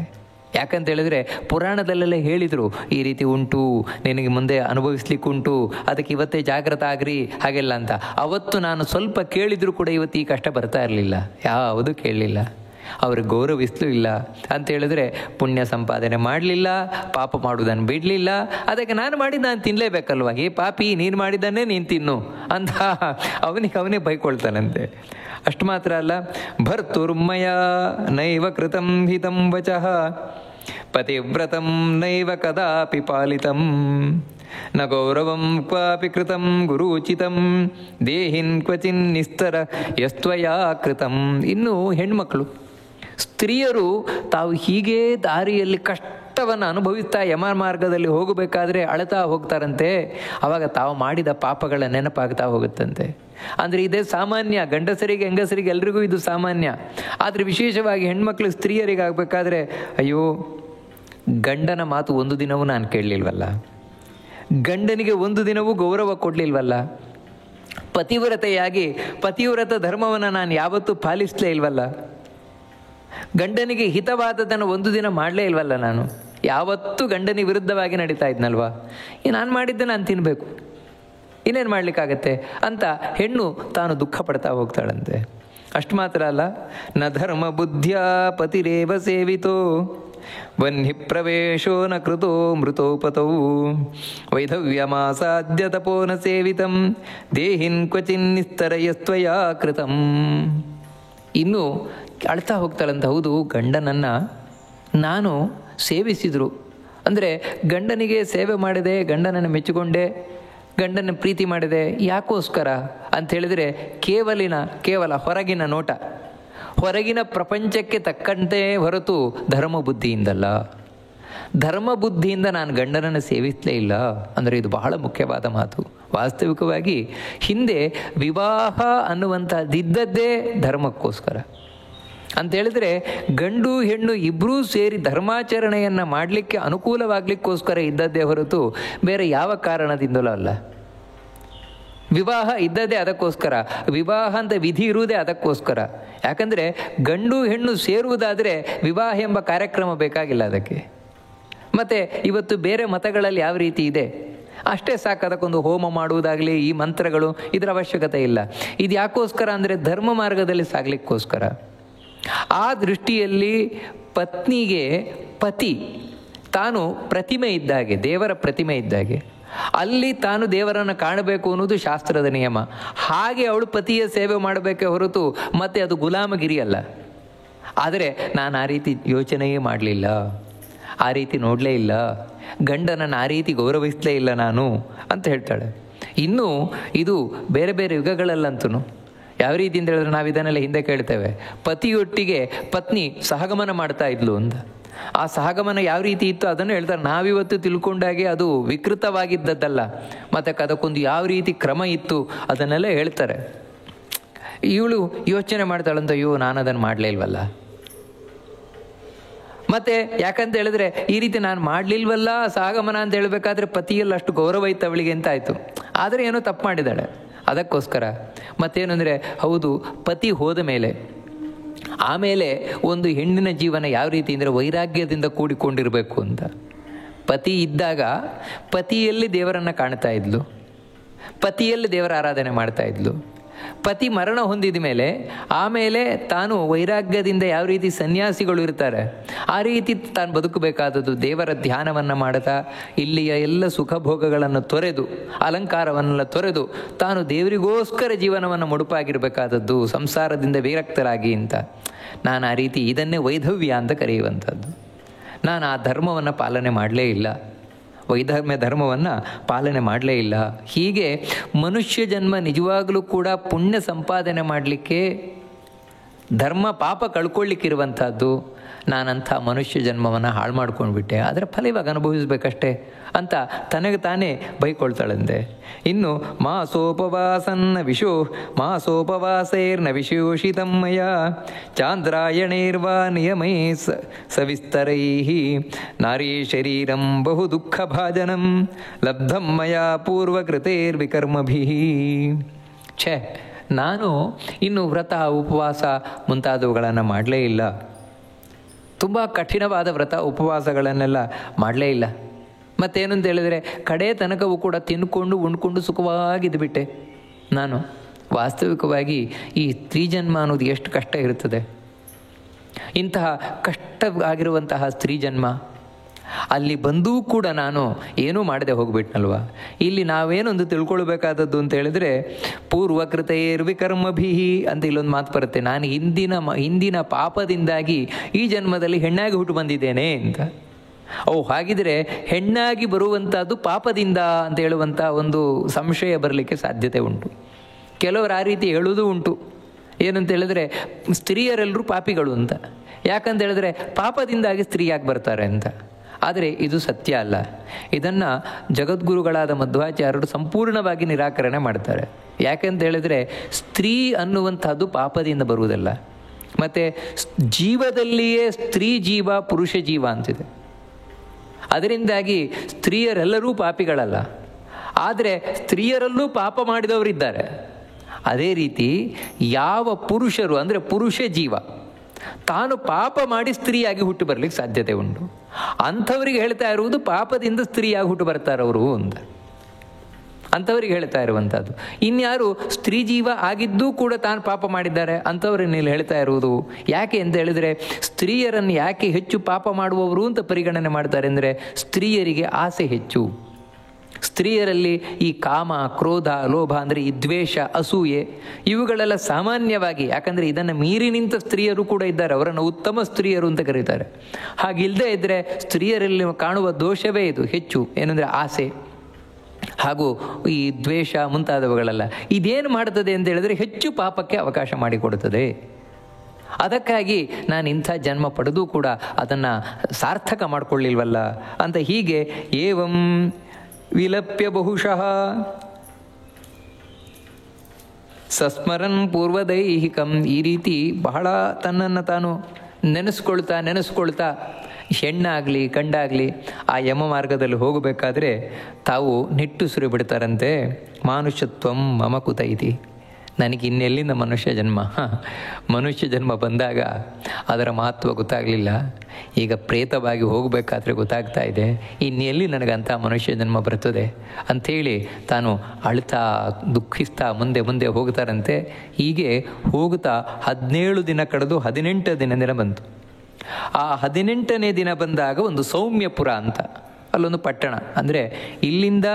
ಯಾಕಂತ ಹೇಳಿದ್ರೆ ಪುರಾಣದಲ್ಲೆಲ್ಲ ಹೇಳಿದರು, ಈ ರೀತಿ ಉಂಟು, ನಿನಗೆ ಮುಂದೆ ಅನುಭವಿಸ್ಲಿಕ್ಕುಂಟು, ಅದಕ್ಕೆ ಇವತ್ತೇ ಜಾಗೃತ ಆಗ್ರಿ, ಹಾಗೆಲ್ಲ ಅಂತ. ಅವತ್ತು ನಾನು ಸ್ವಲ್ಪ ಕೇಳಿದರೂ ಕೂಡ ಇವತ್ತು ಈ ಕಷ್ಟ ಬರ್ತಾ ಇರಲಿಲ್ಲ, ಯಾವುದೂ ಕೇಳಲಿಲ್ಲ. ಅವ್ರಿಗೆ ಗೌರವಿಸಲೂ ಇಲ್ಲ. ಅಂತ ಹೇಳಿದ್ರೆ ಪುಣ್ಯ ಸಂಪಾದನೆ ಮಾಡಲಿಲ್ಲ, ಪಾಪ ಮಾಡುವುದನ್ನು ಬಿಡಲಿಲ್ಲ. ಅದಕ್ಕೆ ನಾನು ತಿನ್ನಲೇಬೇಕಲ್ವ, ಏ ಪಾಪಿ, ನೀನು ಮಾಡಿದ್ದನ್ನೇ ನೀನು ತಿನ್ನು ಅಂತ ಅವನೇ ಬೈಕೊಳ್ತಾನಂತೆ. ಅಷ್ಟು ಮಾತ್ರ ಅಲ್ಲ, ಭರ್ತುರ್ಮಯ ನೈವ ಕೃತಂ ಹಿತಂ ವಚಃ ಪತಿವ್ರತಂ ನೈವ ಕದಾಪಿ ಪಾಲಿತಂ ನ ಗೌರವಂ ಕ್ವಾಪಿ ಕೃತಂ ಗುರುಚಿತಂ ದೇಹಿನ್ ಕ್ವಚಿನ್ ನಿಸ್ತರ ಯಸ್ತ್ವಯಾ ಕೃತಂ. ಇನ್ನು ಹೆಣ್ಮಕ್ಳು, ಸ್ತ್ರೀಯರು ತಾವು ಹೀಗೆ ದಾರಿಯಲ್ಲಿ ಕಷ್ಟವನ್ನು ಅನುಭವಿಸ್ತಾ ಯಮ ಮಾರ್ಗದಲ್ಲಿ ಹೋಗಬೇಕಾದ್ರೆ ಅಳ್ತಾ ಹೋಗ್ತಾರಂತೆ. ಆವಾಗ ತಾವು ಮಾಡಿದ ಪಾಪಗಳ ನೆನಪಾಗ್ತಾ ಹೋಗುತ್ತಂತೆ. ಅಂದರೆ ಇದೇ ಸಾಮಾನ್ಯ, ಗಂಡಸರಿಗೆ ಹೆಂಗಸರಿಗೆ ಎಲ್ರಿಗೂ ಇದು ಸಾಮಾನ್ಯ. ಆದರೆ ವಿಶೇಷವಾಗಿ ಹೆಣ್ಮಕ್ಳು, ಸ್ತ್ರೀಯರಿಗಾಗಬೇಕಾದ್ರೆ, ಅಯ್ಯೋ, ಗಂಡನ ಮಾತು ಒಂದು ದಿನವೂ ನಾನು ಕೇಳಲಿಲ್ವಲ್ಲ, ಗಂಡನಿಗೆ ಒಂದು ದಿನವೂ ಗೌರವ ಕೊಡಲಿಲ್ವಲ್ಲ. ಪತಿವ್ರತೆಯಾಗಿ ಪತಿವ್ರತ ಧರ್ಮವನ್ನು ನಾನು ಯಾವತ್ತೂ ಪಾಲಿಸಲೇ ಇಲ್ವಲ್ಲ. ಗಂಡನಿಗೆ ಹಿತವಾದದನ್ನು ಒಂದು ದಿನ ಮಾಡಲೇ ಇಲ್ವಲ್ಲ. ನಾನು ಯಾವತ್ತೂ ಗಂಡನಿಗೆ ವಿರುದ್ಧವಾಗಿ ನಡೀತಾ ಇದ್ನಲ್ವ. ನಾನು ಮಾಡಿದ್ದೆ ನಾನು ತಿನ್ನಬೇಕು, ಇನ್ನೇನು ಮಾಡಲಿಕ್ಕಾಗತ್ತೆ ಅಂತ ಹೆಣ್ಣು ತಾನು ದುಃಖ ಪಡ್ತಾ ಹೋಗ್ತಾಳಂತೆ. ಅಷ್ಟು ಮಾತ್ರ ಅಲ್ಲ, ನ ಧರ್ಮ ಬುದ್ಧಿಯ ಪತಿರೇವ ಸೇವಿತೋ ವನ್ಹಿ ಪ್ರವೇಶೋ ನ ಕೃತೋ ಮೃತೋಪತೌ ವೈಧವ್ಯಮಾಸಾದ್ಯ ತಪೋನ ಸೇವಿತಂ ದೇಹಿನ್ ಕ್ವಚಿನ್ ನಿಸ್ತರಯಸ್ತ್ವಯಾ ಕೃತಂ. ಇನ್ನು ಅಳ್ತಾ ಹೋಗ್ತಾಳಂತ. ಹೌದು, ಗಂಡನನ್ನು ನಾನು ಸೇವಿಸಿದರು ಅಂದರೆ ಗಂಡನಿಗೆ ಸೇವೆ ಮಾಡಿದೆ, ಗಂಡನನ್ನು ಮೆಚ್ಚಿಕೊಂಡೆ, ಗಂಡನ ಪ್ರೀತಿ ಮಾಡಿದೆ. ಯಾಕೋಸ್ಕರ ಅಂಥೇಳಿದರೆ ಕೇವಲ ಹೊರಗಿನ ನೋಟ, ಹೊರಗಿನ ಪ್ರಪಂಚಕ್ಕೆ ತಕ್ಕಂತೆ ಹೊರತು ಧರ್ಮ ಬುದ್ಧಿಯಿಂದಲ್ಲ. ಧರ್ಮ ಬುದ್ಧಿಯಿಂದ ನಾನು ಗಂಡನನ್ನು ಸೇವಿಸಲೇ ಇಲ್ಲ ಅಂದರೆ ಇದು ಬಹಳ ಮುಖ್ಯವಾದ ಮಾತು. ವಾಸ್ತವಿಕವಾಗಿ ಹಿಂದೆ ವಿವಾಹ ಅನ್ನುವಂಥದ್ದಿದ್ದದ್ದೇ ಧರ್ಮಕ್ಕೋಸ್ಕರ ಅಂಥೇಳಿದರೆ ಗಂಡು ಹೆಣ್ಣು ಇಬ್ಬರೂ ಸೇರಿ ಧರ್ಮಾಚರಣೆಯನ್ನು ಮಾಡಲಿಕ್ಕೆ ಅನುಕೂಲವಾಗಲಿಕ್ಕೋಸ್ಕರ ಇದ್ದದ್ದೇ ಹೊರತು ಬೇರೆ ಯಾವ ಕಾರಣದಿಂದಲೂ ಅಲ್ಲ. ವಿವಾಹ ಇದ್ದದ್ದೇ ಅದಕ್ಕೋಸ್ಕರ, ವಿವಾಹ ಅಂತ ವಿಧಿ ಇರುವುದೇ ಅದಕ್ಕೋಸ್ಕರ. ಯಾಕಂದರೆ ಗಂಡು ಹೆಣ್ಣು ಸೇರುವುದಾದರೆ ವಿವಾಹ ಎಂಬ ಕಾರ್ಯಕ್ರಮ ಬೇಕಾಗಿಲ್ಲ ಅದಕ್ಕೆ. ಮತ್ತು ಇವತ್ತು ಬೇರೆ ಮತಗಳಲ್ಲಿ ಯಾವ ರೀತಿ ಇದೆ ಅಷ್ಟೇ ಸಾಕು, ಅದಕ್ಕೊಂದು ಹೋಮ ಮಾಡುವುದಾಗಲಿ ಈ ಮಂತ್ರಗಳು ಇದರ ಅವಶ್ಯಕತೆ ಇಲ್ಲ. ಇದು ಯಾಕೋಸ್ಕರ ಅಂದರೆ ಧರ್ಮ ಮಾರ್ಗದಲ್ಲಿ ಸಾಗಲಿಕ್ಕೋಸ್ಕರ. ಆ ದೃಷ್ಟಿಯಲ್ಲಿ ಪತ್ನಿಗೆ ಪತಿ ತಾನು ಪ್ರತಿಮೆ ಇದ್ದಾಗೆ, ದೇವರ ಪ್ರತಿಮೆ ಇದ್ದಾಗೆ, ಅಲ್ಲಿ ತಾನು ದೇವರನ್ನು ಕಾಣಬೇಕು ಅನ್ನೋದು ಶಾಸ್ತ್ರದ ನಿಯಮ. ಹಾಗೆ ಅವಳು ಪತಿಯ ಸೇವೆ ಮಾಡಬೇಕೇ ಹೊರತು ಮತ್ತೆ ಅದು ಗುಲಾಮಗಿರಿ ಅಲ್ಲ. ಆದರೆ ನಾನು ಆ ರೀತಿ ಯೋಚನೆಯೇ ಮಾಡಲಿಲ್ಲ, ಆ ರೀತಿ ನೋಡಲೇ ಇಲ್ಲ, ಗಂಡನನ್ನು ಆ ರೀತಿ ಗೌರವಿಸಲೇ ಇಲ್ಲ ನಾನು ಅಂತ ಹೇಳ್ತಾಳೆ. ಇನ್ನು ಇದು ಬೇರೆ ಬೇರೆ ಯುಗಗಳಲ್ಲಂತೂ ಯಾವ ರೀತಿ ಅಂತ ಹೇಳಿದ್ರೆ ನಾವು ಇದನ್ನೆಲ್ಲ ಹಿಂದೆ ಕೇಳ್ತೇವೆ. ಪತಿಯೊಟ್ಟಿಗೆ ಪತ್ನಿ ಸಹಗಮನ ಮಾಡ್ತಾ ಇದ್ಲು ಅಂತ. ಆ ಸಹಗಮನ ಯಾವ ರೀತಿ ಇತ್ತು ಅದನ್ನು ಹೇಳ್ತಾರೆ. ನಾವಿವತ್ತು ತಿಳ್ಕೊಂಡಾಗೆ ಅದು ವಿಕೃತವಾಗಿದ್ದದ್ದಲ್ಲ, ಮತ್ತು ಅದಕ್ಕೊಂದು ಯಾವ ರೀತಿ ಕ್ರಮ ಇತ್ತು ಅದನ್ನೆಲ್ಲ ಹೇಳ್ತಾರೆ. ಇವಳು ಯೋಚನೆ ಮಾಡ್ತಾಳಂತ, ಅಯ್ಯೋ ನಾನು ಅದನ್ನು ಮಾಡಲೇ ಇಲ್ವಲ್ಲ. ಮತ್ತು ಯಾಕಂತ ಹೇಳಿದ್ರೆ ಈ ರೀತಿ ನಾನು ಮಾಡಲಿಲ್ವಲ್ಲ ಸಹಗಮನ ಅಂತ ಹೇಳಬೇಕಾದ್ರೆ ಪತಿಯಲ್ಲಿ ಅಷ್ಟು ಗೌರವ ಇತ್ತು ಅವಳಿಗೆ ಅಂತ ಆಯಿತು. ಆದರೆ ಏನೋ ತಪ್ಪು ಮಾಡಿದ್ದಾಳೆ ಅದಕ್ಕೋಸ್ಕರ. ಮತ್ತೇನು ಅಂದರೆ ಹೌದು, ಪತಿ ಹೋದ ಮೇಲೆ ಆಮೇಲೆ ಒಂದು ಹೆಣ್ಣಿನ ಜೀವನ ಯಾವ ರೀತಿ ಅಂದರೆ ವೈರಾಗ್ಯದಿಂದ ಕೂಡಿಕೊಂಡಿರಬೇಕು ಅಂತ. ಪತಿ ಇದ್ದಾಗ ಪತಿಯಲ್ಲಿ ದೇವರನ್ನು ಕಾಣ್ತಾ ಇದ್ಲು, ಪತಿಯಲ್ಲಿ ದೇವರ ಆರಾಧನೆ ಮಾಡ್ತಾ ಇದ್ಲು. ಪತಿ ಮರಣ ಹೊಂದಿದ ಮೇಲೆ ಆಮೇಲೆ ತಾನು ವೈರಾಗ್ಯದಿಂದ ಯಾವ ರೀತಿ ಸನ್ಯಾಸಿಗಳು ಇರ್ತಾರೆ ಆ ರೀತಿ ತಾನು ಬದುಕಬೇಕಾದದ್ದು. ದೇವರ ಧ್ಯಾನವನ್ನು ಮಾಡ್ತಾ ಇಲ್ಲಿಯ ಎಲ್ಲ ಸುಖ ಭೋಗಗಳನ್ನು ತೊರೆದು, ಅಲಂಕಾರವನ್ನೆಲ್ಲ ತೊರೆದು ತಾನು ದೇವರಿಗೋಸ್ಕರ ಜೀವನವನ್ನು ಮುಡುಪಾಗಿರಬೇಕಾದದ್ದು, ಸಂಸಾರದಿಂದ ವಿರಕ್ತರಾಗಿ ಅಂತ. ನಾನು ಆ ರೀತಿ ಇದನ್ನೇ ವೈಧವ್ಯ ಅಂತ ಕರೆಯುವಂಥದ್ದು. ನಾನು ಆ ಧರ್ಮವನ್ನು ಪಾಲನೆ ಮಾಡಲೇ ಇಲ್ಲ, ವೈಧರ್ಮ್ಯ ಧರ್ಮವನ್ನು ಪಾಲನೆ ಮಾಡಲೇ ಇಲ್ಲ. ಹೀಗೆ ಮನುಷ್ಯ ಜನ್ಮ ನಿಜವಾಗಲೂ ಕೂಡ ಪುಣ್ಯ ಸಂಪಾದನೆ ಮಾಡಲಿಕ್ಕೆ, ಧರ್ಮ ಪಾಪ ಕಳ್ಕೊಳ್ಳಿಕ್ಕಿರುವಂಥದ್ದು. ನಾನಂಥ ಮನುಷ್ಯ ಜನ್ಮವನ್ನು ಹಾಳು ಮಾಡ್ಕೊಂಡ್ಬಿಟ್ಟೆ, ಅದರ ಫಲ ಇವಾಗ ಅನುಭವಿಸ್ಬೇಕಷ್ಟೇ ಅಂತ ತನಗೆ ತಾನೇ ಬೈಕೊಳ್ತಾಳಂತೆ. ಇನ್ನು ಮಾಸೋಪವಾಸೈರ್ನ ವಿಶೋಷಿತಮ್ಮಯ ಚಾಂದ್ರಾಯಣೈರ್ವಾ ನಿಯಮೈ ಸವಿಸ್ತರೈ ನಾರೀ ಶರೀರಂ ಬಹು ದುಃಖ ಭಾಜನಂ ಲಬ್ಧಂ ಮಯಾ ಪೂರ್ವಕೃತೈರ್ವಿಕರ್ಮಭಿ. ನಾನು ಇನ್ನು ವ್ರತ ಉಪವಾಸ ಮುಂತಾದವುಗಳನ್ನು ಮಾಡಲೇ ಇಲ್ಲ, ತುಂಬ ಕಠಿಣವಾದ ವ್ರತ ಉಪವಾಸಗಳನ್ನೆಲ್ಲ ಮಾಡಲೇ ಇಲ್ಲ. ಮತ್ತೇನು ಅಂತ ಹೇಳಿದರೆ ಕಡೆ ತನಕವೂ ಕೂಡ ತಿನ್ಕೊಂಡು ಉಣ್ಕೊಂಡು ಸುಖವಾಗಿದ್ದುಬಿಟ್ಟೆ ನಾನು. ವಾಸ್ತವಿಕವಾಗಿ ಈ ಸ್ತ್ರೀಜನ್ಮ ಅನ್ನೋದು ಎಷ್ಟು ಕಷ್ಟ ಇರುತ್ತದೆ. ಇಂತಹ ಕಷ್ಟ ಆಗಿರುವಂತಹ ಸ್ತ್ರೀಜನ್ಮ ಅಲ್ಲಿ ಬಂದೂ ಕೂಡ ನಾನು ಏನೂ ಮಾಡದೆ ಹೋಗ್ಬಿಟ್ನಲ್ವ. ಇಲ್ಲಿ ನಾವೇನೊಂದು ತಿಳ್ಕೊಳ್ಬೇಕಾದದ್ದು ಅಂತ ಹೇಳಿದ್ರೆ ಪೂರ್ವಕೃತೈರ್ವಿಕರ್ಮಭಿ ಅಂತ ಇಲ್ಲೊಂದು ಮಾತು ಬರುತ್ತೆ. ನಾನು ಹಿಂದಿನ ಪಾಪದಿಂದಾಗಿ ಈ ಜನ್ಮದಲ್ಲಿ ಹೆಣ್ಣಾಗಿ ಹುಟ್ಟು ಬಂದಿದ್ದೇನೆ ಅಂತ. ಹಾಗಿದ್ರೆ ಹೆಣ್ಣಾಗಿ ಬರುವಂಥದ್ದು ಪಾಪದಿಂದ ಅಂತ ಹೇಳುವಂಥ ಒಂದು ಸಂಶಯ ಬರಲಿಕ್ಕೆ ಸಾಧ್ಯತೆ ಉಂಟು. ಕೆಲವರು ಆ ರೀತಿ ಹೇಳೋದು ಉಂಟು. ಏನಂತ ಹೇಳಿದ್ರೆ ಸ್ತ್ರೀಯರೆಲ್ಲರೂ ಪಾಪಿಗಳು ಅಂತ. ಯಾಕಂತ ಹೇಳಿದ್ರೆ ಪಾಪದಿಂದಾಗಿ ಸ್ತ್ರೀಯಾಗಿ ಬರ್ತಾರೆ ಅಂತ. ಆದರೆ ಇದು ಸತ್ಯ ಅಲ್ಲ. ಇದನ್ನು ಜಗದ್ಗುರುಗಳಾದ ಮಧ್ವಾಚಾರ್ಯರು ಸಂಪೂರ್ಣವಾಗಿ ನಿರಾಕರಣೆ ಮಾಡ್ತಾರೆ. ಯಾಕೆಂತ ಹೇಳಿದರೆ ಸ್ತ್ರೀ ಅನ್ನುವಂಥದ್ದು ಪಾಪದಿಂದ ಬರುವುದಲ್ಲ. ಮತ್ತು ಜೀವದಲ್ಲಿಯೇ ಸ್ತ್ರೀ ಜೀವ ಪುರುಷ ಜೀವ ಅಂತಿದೆ. ಅದರಿಂದಾಗಿ ಸ್ತ್ರೀಯರೆಲ್ಲರೂ ಪಾಪಿಗಳಲ್ಲ, ಆದರೆ ಸ್ತ್ರೀಯರಲ್ಲೂ ಪಾಪ ಮಾಡಿದವರಿದ್ದಾರೆ. ಅದೇ ರೀತಿ ಯಾವ ಪುರುಷರು ಅಂದರೆ ಪುರುಷ ಜೀವ ತಾನು ಪಾಪ ಮಾಡಿ ಸ್ತ್ರೀಯಾಗಿ ಹುಟ್ಟು ಬರಲಿಕ್ಕೆ ಸಾಧ್ಯತೆ ಉಂಟು. ಅಂಥವರಿಗೆ ಹೇಳ್ತಾ ಇರುವುದು ಪಾಪದಿಂದ ಸ್ತ್ರೀಯಾಗಿ ಹುಟ್ಟು ಬರ್ತಾರವರು ಅಂತ, ಅಂಥವ್ರಿಗೆ ಹೇಳ್ತಾ ಇರುವಂಥದ್ದು. ಇನ್ಯಾರು ಸ್ತ್ರೀ ಜೀವ ಆಗಿದ್ದೂ ಕೂಡ ತಾನು ಪಾಪ ಮಾಡಿದ್ದಾರೆ ಅಂಥವ್ರನ್ನ ಇಲ್ಲಿ ಹೇಳ್ತಾ ಇರುವುದು. ಯಾಕೆ ಅಂತ ಹೇಳಿದರೆ ಸ್ತ್ರೀಯರನ್ನು ಯಾಕೆ ಹೆಚ್ಚು ಪಾಪ ಮಾಡುವವರು ಅಂತ ಪರಿಗಣನೆ ಮಾಡ್ತಾರೆ ಅಂದರೆ ಸ್ತ್ರೀಯರಿಗೆ ಆಸೆ ಹೆಚ್ಚು. ಸ್ತ್ರೀಯರಲ್ಲಿ ಈ ಕಾಮ, ಕ್ರೋಧ, ಲೋಭ ಅಂದರೆ ಈ ದ್ವೇಷ, ಅಸೂಯೆ ಇವುಗಳೆಲ್ಲ ಸಾಮಾನ್ಯವಾಗಿ, ಯಾಕಂದರೆ ಇದನ್ನು ಮೀರಿ ನಿಂತ ಸ್ತ್ರೀಯರು ಕೂಡ ಇದ್ದಾರೆ, ಅವರನ್ನು ಉತ್ತಮ ಸ್ತ್ರೀಯರು ಅಂತ ಕರೀತಾರೆ. ಹಾಗಿಲ್ಲದೆ ಇದ್ದರೆ ಸ್ತ್ರೀಯರಲ್ಲಿ ಕಾಣುವ ದೋಷವೇ ಇದು ಹೆಚ್ಚು, ಏನಂದರೆ ಆಸೆ ಹಾಗೂ ಈ ದ್ವೇಷ ಮುಂತಾದವುಗಳೆಲ್ಲ. ಇದೇನು ಮಾಡ್ತದೆ ಅಂತ ಹೇಳಿದರೆ ಹೆಚ್ಚು ಪಾಪಕ್ಕೆ ಅವಕಾಶ ಮಾಡಿಕೊಡುತ್ತದೆ. ಅದಕ್ಕಾಗಿ ನಾನು ಇಂಥ ಜನ್ಮ ಪಡೆದು ಕೂಡ ಅದನ್ನು ಸಾರ್ಥಕ ಮಾಡಿಕೊಳ್ಳಿಲ್ವಲ್ಲ ಅಂತ ಹೀಗೆ ಏವಂ ವಿಲಪ್ಯ ಬಹುಶಃ ಸಸ್ಮರನ್ ಪೂರ್ವದೈಹಿಕಂ, ಈ ರೀತಿ ಬಹಳ ತನ್ನನ್ನು ತಾನು ನೆನೆಸ್ಕೊಳ್ತಾ ಹೆಣ್ಣಾಗಲಿ ಗಂಡಾಗಲಿ ಆ ಯಮ ಮಾರ್ಗದಲ್ಲಿ ಹೋಗಬೇಕಾದ್ರೆ ತಾವು ನಿಟ್ಟುಸಿರು ಬಿಡ್ತಾರಂತೆ. ಮಾನುಷತ್ವಂ ಮಮ ಕುತ ಇತಿ, ನನಗೆ ಇನ್ನೆಲ್ಲಿಂದ ಮನುಷ್ಯ ಜನ್ಮ ಬಂದಾಗ ಅದರ ಮಹತ್ವ ಗೊತ್ತಾಗಲಿಲ್ಲ, ಈಗ ಪ್ರೇತವಾಗಿ ಹೋಗಬೇಕಾದ್ರೆ ಗೊತ್ತಾಗ್ತಾ ಇದೆ, ಇನ್ನೆಲ್ಲಿ ನನಗಂಥ ಮನುಷ್ಯ ಜನ್ಮ ಬರ್ತದೆ ಅಂಥೇಳಿ ತಾನು ಅಳ್ತಾ ದುಃಖಿಸ್ತಾ ಮುಂದೆ ಹೋಗ್ತಾರಂತೆ. ಹೀಗೆ ಹೋಗ್ತಾ 17 ದಿನ ಕಳೆದು 18ನೇ ದಿನ ಬಂತು. ಆ 18ನೇ ದಿನ ಬಂದಾಗ ಒಂದು ಸೌಮ್ಯಪುರ ಅಂತ ಅಲ್ಲೊಂದು ಪಟ್ಟಣ, ಅಂದರೆ ಇಲ್ಲಿಂದ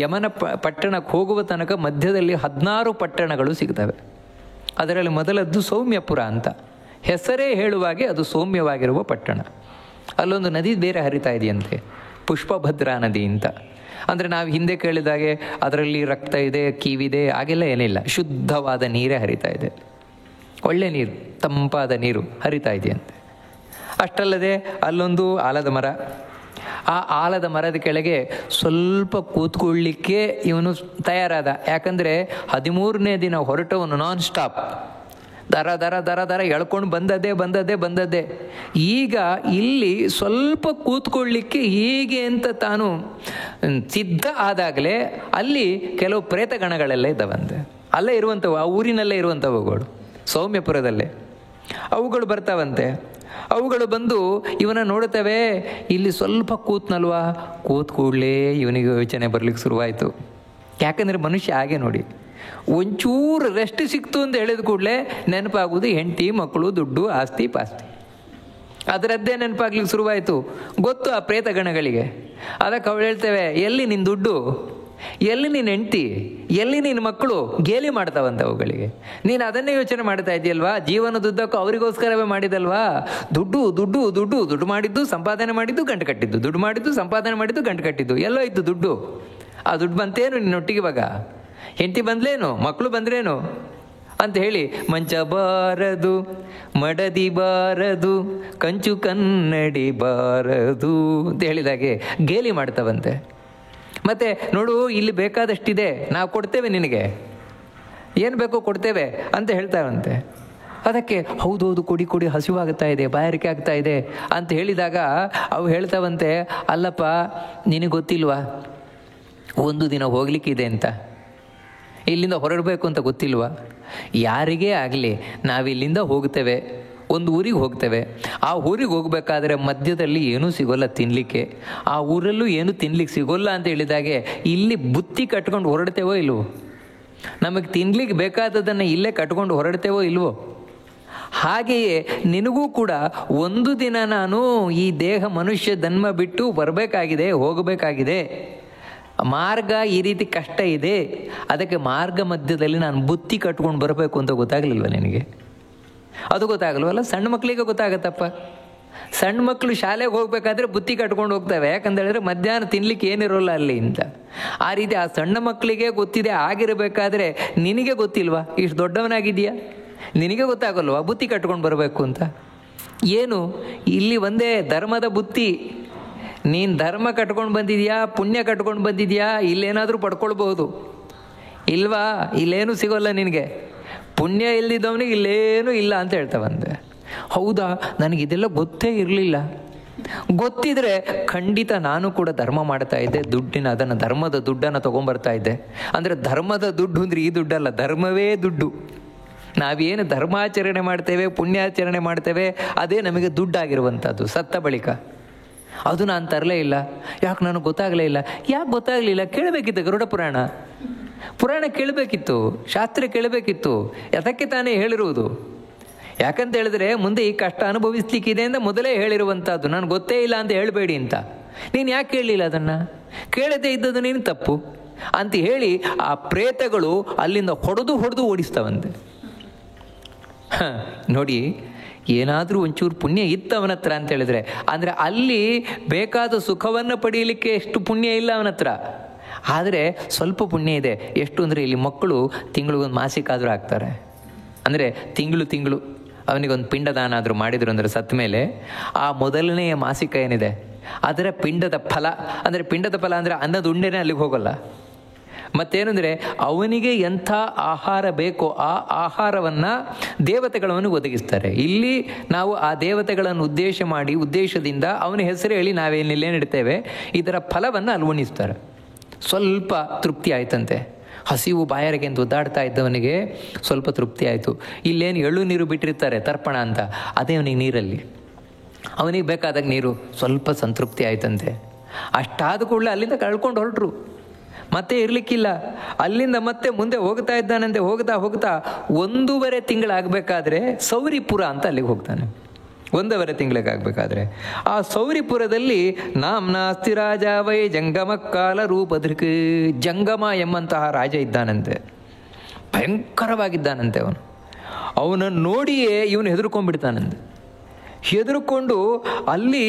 ಯಮನ ಪಟ್ಟಣಕ್ಕೆ ಹೋಗುವ ತನಕ ಮಧ್ಯದಲ್ಲಿ 16 ಪಟ್ಟಣಗಳು ಸಿಗ್ತವೆ. ಅದರಲ್ಲಿ ಮೊದಲದ್ದು ಸೌಮ್ಯಪುರ ಅಂತ, ಹೆಸರೇ ಹೇಳುವಾಗೆ ಅದು ಸೌಮ್ಯವಾಗಿರುವ ಪಟ್ಟಣ. ಅಲ್ಲೊಂದು ನದಿ ಬೇರೆ ಹರಿತಾ ಇದೆಯಂತೆ, ಪುಷ್ಪಭದ್ರಾ ನದಿ ಅಂತ. ಅಂದರೆ ನಾವು ಹಿಂದೆ ಕೇಳಿದಾಗೆ ಅದರಲ್ಲಿ ರಕ್ತ ಇದೆ, ಕೀವಿದೆ ಹಾಗೆಲ್ಲ ಏನಿಲ್ಲ, ಶುದ್ಧವಾದ ನೀರೇ ಹರಿತಾ ಇದೆ, ಒಳ್ಳೆ ನೀರು, ತಂಪಾದ ನೀರು ಹರಿತಾ ಇದೆಯಂತೆ. ಅಷ್ಟಲ್ಲದೆ ಅಲ್ಲೊಂದು ಆಲದ ಮರ, ಆ ಆಲದ ಮರದ ಕೆಳಗೆ ಸ್ವಲ್ಪ ಕೂತ್ಕೊಳ್ಳಿಕ್ಕೆ ಇವನು ತಯಾರಾದ. ಯಾಕಂದರೆ 13ನೇ ದಿನ ಹೊರಟವನು ನಾನ್ ಸ್ಟಾಪ್ ದರ ಎಳ್ಕೊಂಡು ಬಂದದ್ದೇ. ಈಗ ಇಲ್ಲಿ ಸ್ವಲ್ಪ ಕೂತ್ಕೊಳ್ಳಿಕ್ಕೆ ಹೀಗೆ ಅಂತ ತಾನು ಸಿದ್ಧ ಆದಾಗಲೇ ಅಲ್ಲಿ ಕೆಲವು ಪ್ರೇತಗಣಗಳೆಲ್ಲ ಇದ್ದಾವಂತೆ, ಅಲ್ಲೇ ಇರುವಂಥವು, ಆ ಊರಿನಲ್ಲೇ ಇರುವಂಥವುಗಳು, ಸೌಮ್ಯಪುರದಲ್ಲೇ ಅವುಗಳು ಬರ್ತಾವಂತೆ. ಅವುಗಳು ಬಂದು ಇವನ ನೋಡುತ್ತವೆ, ಇಲ್ಲಿ ಸ್ವಲ್ಪ ಕೂತ್ನಲ್ವಾ, ಕೂತ್ಕೂಡಲೇ ಇವನಿಗೆ ಯೋಚನೆ ಬರಲಿಕ್ಕೆ ಶುರುವಾಯಿತು. ಯಾಕಂದರೆ ಮನುಷ್ಯ ಹಾಗೆ ನೋಡಿ, ಒಂಚೂರು ರೆಸ್ಟ್ ಸಿಕ್ತು ಅಂತ ಹೇಳಿದ ಕೂಡಲೇ ನೆನಪಾಗುವುದು ಹೆಂಡತಿ, ಮಕ್ಕಳು, ದುಡ್ಡು, ಆಸ್ತಿ ಪಾಸ್ತಿ, ಅದರದ್ದೇ ನೆನಪಾಗ್ಲಿಕ್ಕೆ ಶುರುವಾಯಿತು. ಗೊತ್ತು ಆ ಪ್ರೇತಗಣಗಳಿಗೆ. ಅದಕ್ಕೆ ಅವಳು ಹೇಳ್ತೇವೆ, ಎಲ್ಲಿ ನಿನ್ನ ದುಡ್ಡು, ಎಲ್ಲಿ ನೀನು ಹೆಂಡ್ತಿ, ಎಲ್ಲಿ ನಿನ್ನ ಮಕ್ಕಳು, ಗೇಲಿ ಮಾಡ್ತಾವಂತ ಅವುಗಳಿಗೆ. ನೀನು ಅದನ್ನೇ ಯೋಚನೆ ಮಾಡ್ತಾ ಇದೆಯಲ್ವಾ, ಜೀವನದುದ್ದಕ್ಕೂ ಅವರಿಗೋಸ್ಕರವೇ ಮಾಡಿದಲ್ವಾ. ದುಡ್ಡು ಮಾಡಿದ್ದು, ಸಂಪಾದನೆ ಮಾಡಿದ್ದು, ಗಂಟು ಕಟ್ಟಿದ್ದು, ದುಡ್ಡು ಮಾಡಿದ್ದು, ಸಂಪಾದನೆ ಮಾಡಿದ್ದು, ಗಂಟು ಕಟ್ಟಿದ್ದು, ಎಲ್ಲೋ ಇದ್ದು ದುಡ್ಡು. ಆ ದುಡ್ಡು ಬಂತೇನು ನಿನ್ನೊಟ್ಟಿಗೆ? ಇವಾಗ ಹೆಂಡತಿ ಬಂದ್ಲೇನು, ಮಕ್ಕಳು ಬಂದ್ರೇನು ಅಂತ ಹೇಳಿ, ಮಂಚ ಬಾರದು, ಮಡದಿ ಬಾರದು, ಕಂಚು ಕನ್ನಡಿ ಬಾರದು ಅಂತ ಹೇಳಿದಾಗೆ ಗೇಲಿ ಮಾಡ್ತಾವಂತೆ. ಮತ್ತು ನೋಡು, ಇಲ್ಲಿ ಬೇಕಾದಷ್ಟಿದೆ, ನಾವು ಕೊಡ್ತೇವೆ, ನಿನಗೆ ಏನು ಬೇಕೋ ಕೊಡ್ತೇವೆ ಅಂತ ಹೇಳ್ತಾರಂತೆ. ಅದಕ್ಕೆ ಹೌದೌದು, ಕೊಡಿ ಹಸಿವಾಗ್ತಾ ಇದೆ, ಬಾಯಾರಿಕೆ ಆಗ್ತಾ ಇದೆ ಅಂತ ಹೇಳಿದಾಗ ಅವು ಹೇಳ್ತಾವಂತೆ, ಅಲ್ಲಪ್ಪ ನಿನಗೆ ಗೊತ್ತಿಲ್ವಾ ಒಂದು ದಿನ ಹೋಗ್ಲಿಕ್ಕಿದೆ ಅಂತ, ಇಲ್ಲಿಂದ ಹೊರಡಬೇಕು ಅಂತ ಗೊತ್ತಿಲ್ವಾ? ಯಾರಿಗೇ ಆಗಲಿ ನಾವಿಲ್ಲಿಂದ ಹೋಗ್ತೇವೆ, ಒಂದು ಊರಿಗೆ ಹೋಗ್ತೇವೆ, ಆ ಊರಿಗೆ ಹೋಗಬೇಕಾದ್ರೆ ಮಧ್ಯದಲ್ಲಿ ಏನೂ ಸಿಗೋಲ್ಲ ತಿನ್ನಲಿಕ್ಕೆ, ಆ ಊರಲ್ಲೂ ಏನೂ ತಿನ್ಲಿಕ್ಕೆ ಸಿಗೋಲ್ಲ ಅಂತ ಹೇಳಿದಾಗೆ ಇಲ್ಲಿ ಬುತ್ತಿ ಕಟ್ಕೊಂಡು ಹೊರಡ್ತೇವೋ ಇಲ್ವೋ? ನಮಗೆ ತಿನ್ಲಿಕ್ಕೆ ಬೇಕಾದದನ್ನು ಇಲ್ಲೇ ಕಟ್ಕೊಂಡು ಹೊರಡ್ತೇವೋ ಇಲ್ವೋ? ಹಾಗೆಯೇ ನಿನಗೂ ಕೂಡ ಒಂದು ದಿನ ನಾನು ಈ ದೇಹ ಮನುಷ್ಯ ಜನ್ಮ ಬಿಟ್ಟು ಬರಬೇಕಾಗಿದೆ, ಹೋಗಬೇಕಾಗಿದೆ, ಮಾರ್ಗ ಈ ರೀತಿ ಕಷ್ಟ ಇದೆ, ಅದಕ್ಕೆ ಮಾರ್ಗ ಮಧ್ಯದಲ್ಲಿ ನಾನು ಬುತ್ತಿ ಕಟ್ಕೊಂಡು ಬರಬೇಕು ಅಂತ ಗೊತ್ತಾಗಲಿಲ್ವ ನಿನಗೆ? ಅದು ಗೊತ್ತಾಗಲ್ವಲ್ಲ, ಸಣ್ಣ ಮಕ್ಕಳಿಗೆ ಗೊತ್ತಾಗತ್ತಪ್ಪ. ಸಣ್ಣ ಮಕ್ಕಳು ಶಾಲೆಗೆ ಹೋಗ್ಬೇಕಾದ್ರೆ ಬುತ್ತಿ ಕಟ್ಕೊಂಡು ಹೋಗ್ತವೆ, ಯಾಕಂತ ಹೇಳಿದ್ರೆ ಮಧ್ಯಾಹ್ನ ತಿನ್ಲಿಕ್ಕೆ ಏನಿರೋಲ್ಲ ಅಲ್ಲಿ ಅಂತ. ಆ ರೀತಿ ಆ ಸಣ್ಣ ಮಕ್ಕಳಿಗೆ ಗೊತ್ತಿದೆ ಆಗಿರಬೇಕಾದ್ರೆ ನಿನಗೆ ಗೊತ್ತಿಲ್ವಾ? ಇಷ್ಟು ದೊಡ್ಡವನಾಗಿದೆಯಾ, ನಿನಗೆ ಗೊತ್ತಾಗಲ್ವಾ ಬುತ್ತಿ ಕಟ್ಕೊಂಡು ಬರಬೇಕು ಅಂತ? ಏನು ಇಲ್ಲಿ ಒಂದೇ ಧರ್ಮದ ಬುತ್ತಿ, ನೀನು ಧರ್ಮ ಕಟ್ಕೊಂಡು ಬಂದಿದ್ಯಾ, ಪುಣ್ಯ ಕಟ್ಕೊಂಡು ಬಂದಿದ್ಯಾ, ಇಲ್ಲೇನಾದರೂ ಪಡ್ಕೊಳ್ಬಹುದು ಇಲ್ವಾ? ಇಲ್ಲೇನೂ ಸಿಗೋಲ್ಲ ನಿನಗೆ. ಪುಣ್ಯ ಇಲ್ದಿದ್ದವನಿಗೆ ಇಲ್ಲೇನೂ ಇಲ್ಲ ಅಂತ ಹೇಳ್ತಾವಂತೆ. ಹೌದಾ, ನನಗಿದೆಲ್ಲ ಗೊತ್ತೇ ಇರಲಿಲ್ಲ. ಗೊತ್ತಿದ್ರೆ ಖಂಡಿತ ನಾನು ಕೂಡ ಧರ್ಮ ಮಾಡ್ತಾ ಇದ್ದೆ, ಅದನ್ನು ಧರ್ಮದ ದುಡ್ಡನ್ನು ತೊಗೊಂಬರ್ತಾ ಇದ್ದೆ. ಅಂದರೆ ಧರ್ಮದ ದುಡ್ಡು ಅಂದರೆ ಈ ದುಡ್ಡಲ್ಲ, ಧರ್ಮವೇ ದುಡ್ಡು. ನಾವೇನು ಧರ್ಮಾಚರಣೆ ಮಾಡ್ತೇವೆ, ಪುಣ್ಯಾಚರಣೆ ಮಾಡ್ತೇವೆ, ಅದೇ ನಮಗೆ ದುಡ್ಡಾಗಿರುವಂಥದ್ದು ಸತ್ತ ಬಳಿಕ. ಅದು ನಾನು ತರಲೇ ಇಲ್ಲ. ಯಾಕೆ ನನಗೆ ಗೊತ್ತಾಗಲೇ ಇಲ್ಲ? ಯಾಕೆ ಗೊತ್ತಾಗಲಿಲ್ಲ? ಕೇಳಬೇಕಿತ್ತು, ಗರುಡ ಪುರಾಣ ಕೇಳಬೇಕಿತ್ತು, ಶಾಸ್ತ್ರ ಕೇಳಬೇಕಿತ್ತು. ಅದಕ್ಕೆ ತಾನೇ ಹೇಳಿರುವುದು. ಯಾಕಂತ ಹೇಳಿದ್ರೆ ಮುಂದೆ ಈ ಕಷ್ಟ ಅನುಭವಿಸ್ಲಿಕ್ಕಿದೆ ಅಂತ ಮೊದಲೇ ಹೇಳಿರುವಂಥದ್ದು. ನನಗೆ ಗೊತ್ತೇ ಇಲ್ಲ ಅಂತ ಹೇಳಬೇಡಿ ಅಂತ. ನೀನು ಯಾಕೆ ಕೇಳಲಿಲ್ಲ? ಅದನ್ನು ಕೇಳದೇ ಇದ್ದದ್ದು ನೀನು ತಪ್ಪು ಅಂತ ಹೇಳಿ ಆ ಪ್ರೇತಗಳು ಅಲ್ಲಿಂದ ಹೊಡೆದು ಓಡಿಸ್ತಾವಂತೆ. ನೋಡಿ, ಏನಾದರೂ ಒಂಚೂರು ಪುಣ್ಯ ಇತ್ತು ಅವನ ಹತ್ರ ಅಂತ ಹೇಳಿದ್ರೆ, ಅಂದರೆ ಅಲ್ಲಿ ಬೇಕಾದ ಸುಖವನ್ನು ಪಡೀಲಿಕ್ಕೆ ಎಷ್ಟು ಪುಣ್ಯ ಇಲ್ಲ ಅವನ ಹತ್ರ, ಆದರೆ ಸ್ವಲ್ಪ ಪುಣ್ಯ ಇದೆ. ಎಷ್ಟು ಅಂದರೆ ಇಲ್ಲಿ ಮಕ್ಕಳು ತಿಂಗಳಿಗೊಂದು ಮಾಸಿಕ ಆದರೂ ಆಗ್ತಾರೆ. ಅಂದರೆ ತಿಂಗಳು ಅವನಿಗೊಂದು ಪಿಂಡದಾನ ಆದರೂ ಮಾಡಿದ್ರು ಅಂದರೆ ಸತ್ತ ಮೇಲೆ ಆ ಮೊದಲನೆಯ ಮಾಸಿಕ ಏನಿದೆ ಅದರ ಪಿಂಡದ ಫಲ ಅಂದರೆ ಅನ್ನದ ಉಂಡೆನೇ ಅಲ್ಲಿಗೆ ಹೋಗಲ್ಲ. ಮತ್ತೇನೆಂದರೆ ಅವನಿಗೆ ಎಂಥ ಆಹಾರ ಬೇಕೋ ಆ ಆಹಾರವನ್ನು ದೇವತೆಗಳನ್ನು ಒದಗಿಸ್ತಾರೆ. ಇಲ್ಲಿ ನಾವು ಆ ದೇವತೆಗಳನ್ನು ಉದ್ದೇಶದಿಂದ ಅವನ ಹೆಸರು ಹೇಳಿ ನಾವೇನಿಲ್ಲೇ ಇಡ್ತೇವೆ, ಇದರ ಫಲವನ್ನು ಅಲ್ಲಿ ಉಣಿಸ್ತಾರೆ. ಸ್ವಲ್ಪ ತೃಪ್ತಿ ಆಯ್ತಂತೆ. ಹಸಿವು ಬಾಯಾರಿಗೆ ಅಂತ ಒದ್ದಾಡ್ತಾ ಇದ್ದವನಿಗೆ ಸ್ವಲ್ಪ ತೃಪ್ತಿ ಆಯಿತು. ಇಲ್ಲೇನು ಎಳ್ಳು ನೀರು ಬಿಟ್ಟಿರ್ತಾರೆ ತರ್ಪಣ ಅಂತ, ಅದೇ ಅವನಿಗೆ ನೀರಲ್ಲಿ, ಅವನಿಗೆ ಬೇಕಾದಾಗ ನೀರು, ಸ್ವಲ್ಪ ಸಂತೃಪ್ತಿ ಆಯ್ತಂತೆ. ಅಷ್ಟಾದ ಕೂಡಲೇ ಅಲ್ಲಿಂದ ಕಳ್ಕೊಂಡು ಹೊರಟರು. ಮತ್ತೆ ಇರಲಿಕ್ಕಿಲ್ಲ. ಅಲ್ಲಿಂದ ಮತ್ತೆ ಮುಂದೆ ಹೋಗ್ತಾ ಇದ್ದಾನಂತೆ. ಹೋಗ್ತಾ 1.5 ತಿಂಗಳಾಗಬೇಕಾದ್ರೆ ಸೌರಿಪುರ ಅಂತ ಅಲ್ಲಿಗೆ ಹೋಗ್ತಾನೆ. 1.5 ತಿಂಗಳಿಗಾಗಬೇಕಾದ್ರೆ ಆ ಸೌರಿಪುರದಲ್ಲಿ ನಾಸ್ತಿ ರಾಜ ವೈ ಜಂಗಮ ಕಾಲ ರೂಪದೃಕ್, ಜಂಗಮ ಎಂಬಂತಹ ರಾಜ ಇದ್ದಾನಂತೆ. ಭಯಂಕರವಾಗಿದ್ದಾನಂತೆ ಅವನು. ಅವನನ್ನು ನೋಡಿಯೇ ಇವನು ಹೆದರ್ಕೊಂಡ್ಬಿಡ್ತಾನಂತೆ. ಹೆದರ್ಕೊಂಡು ಅಲ್ಲಿ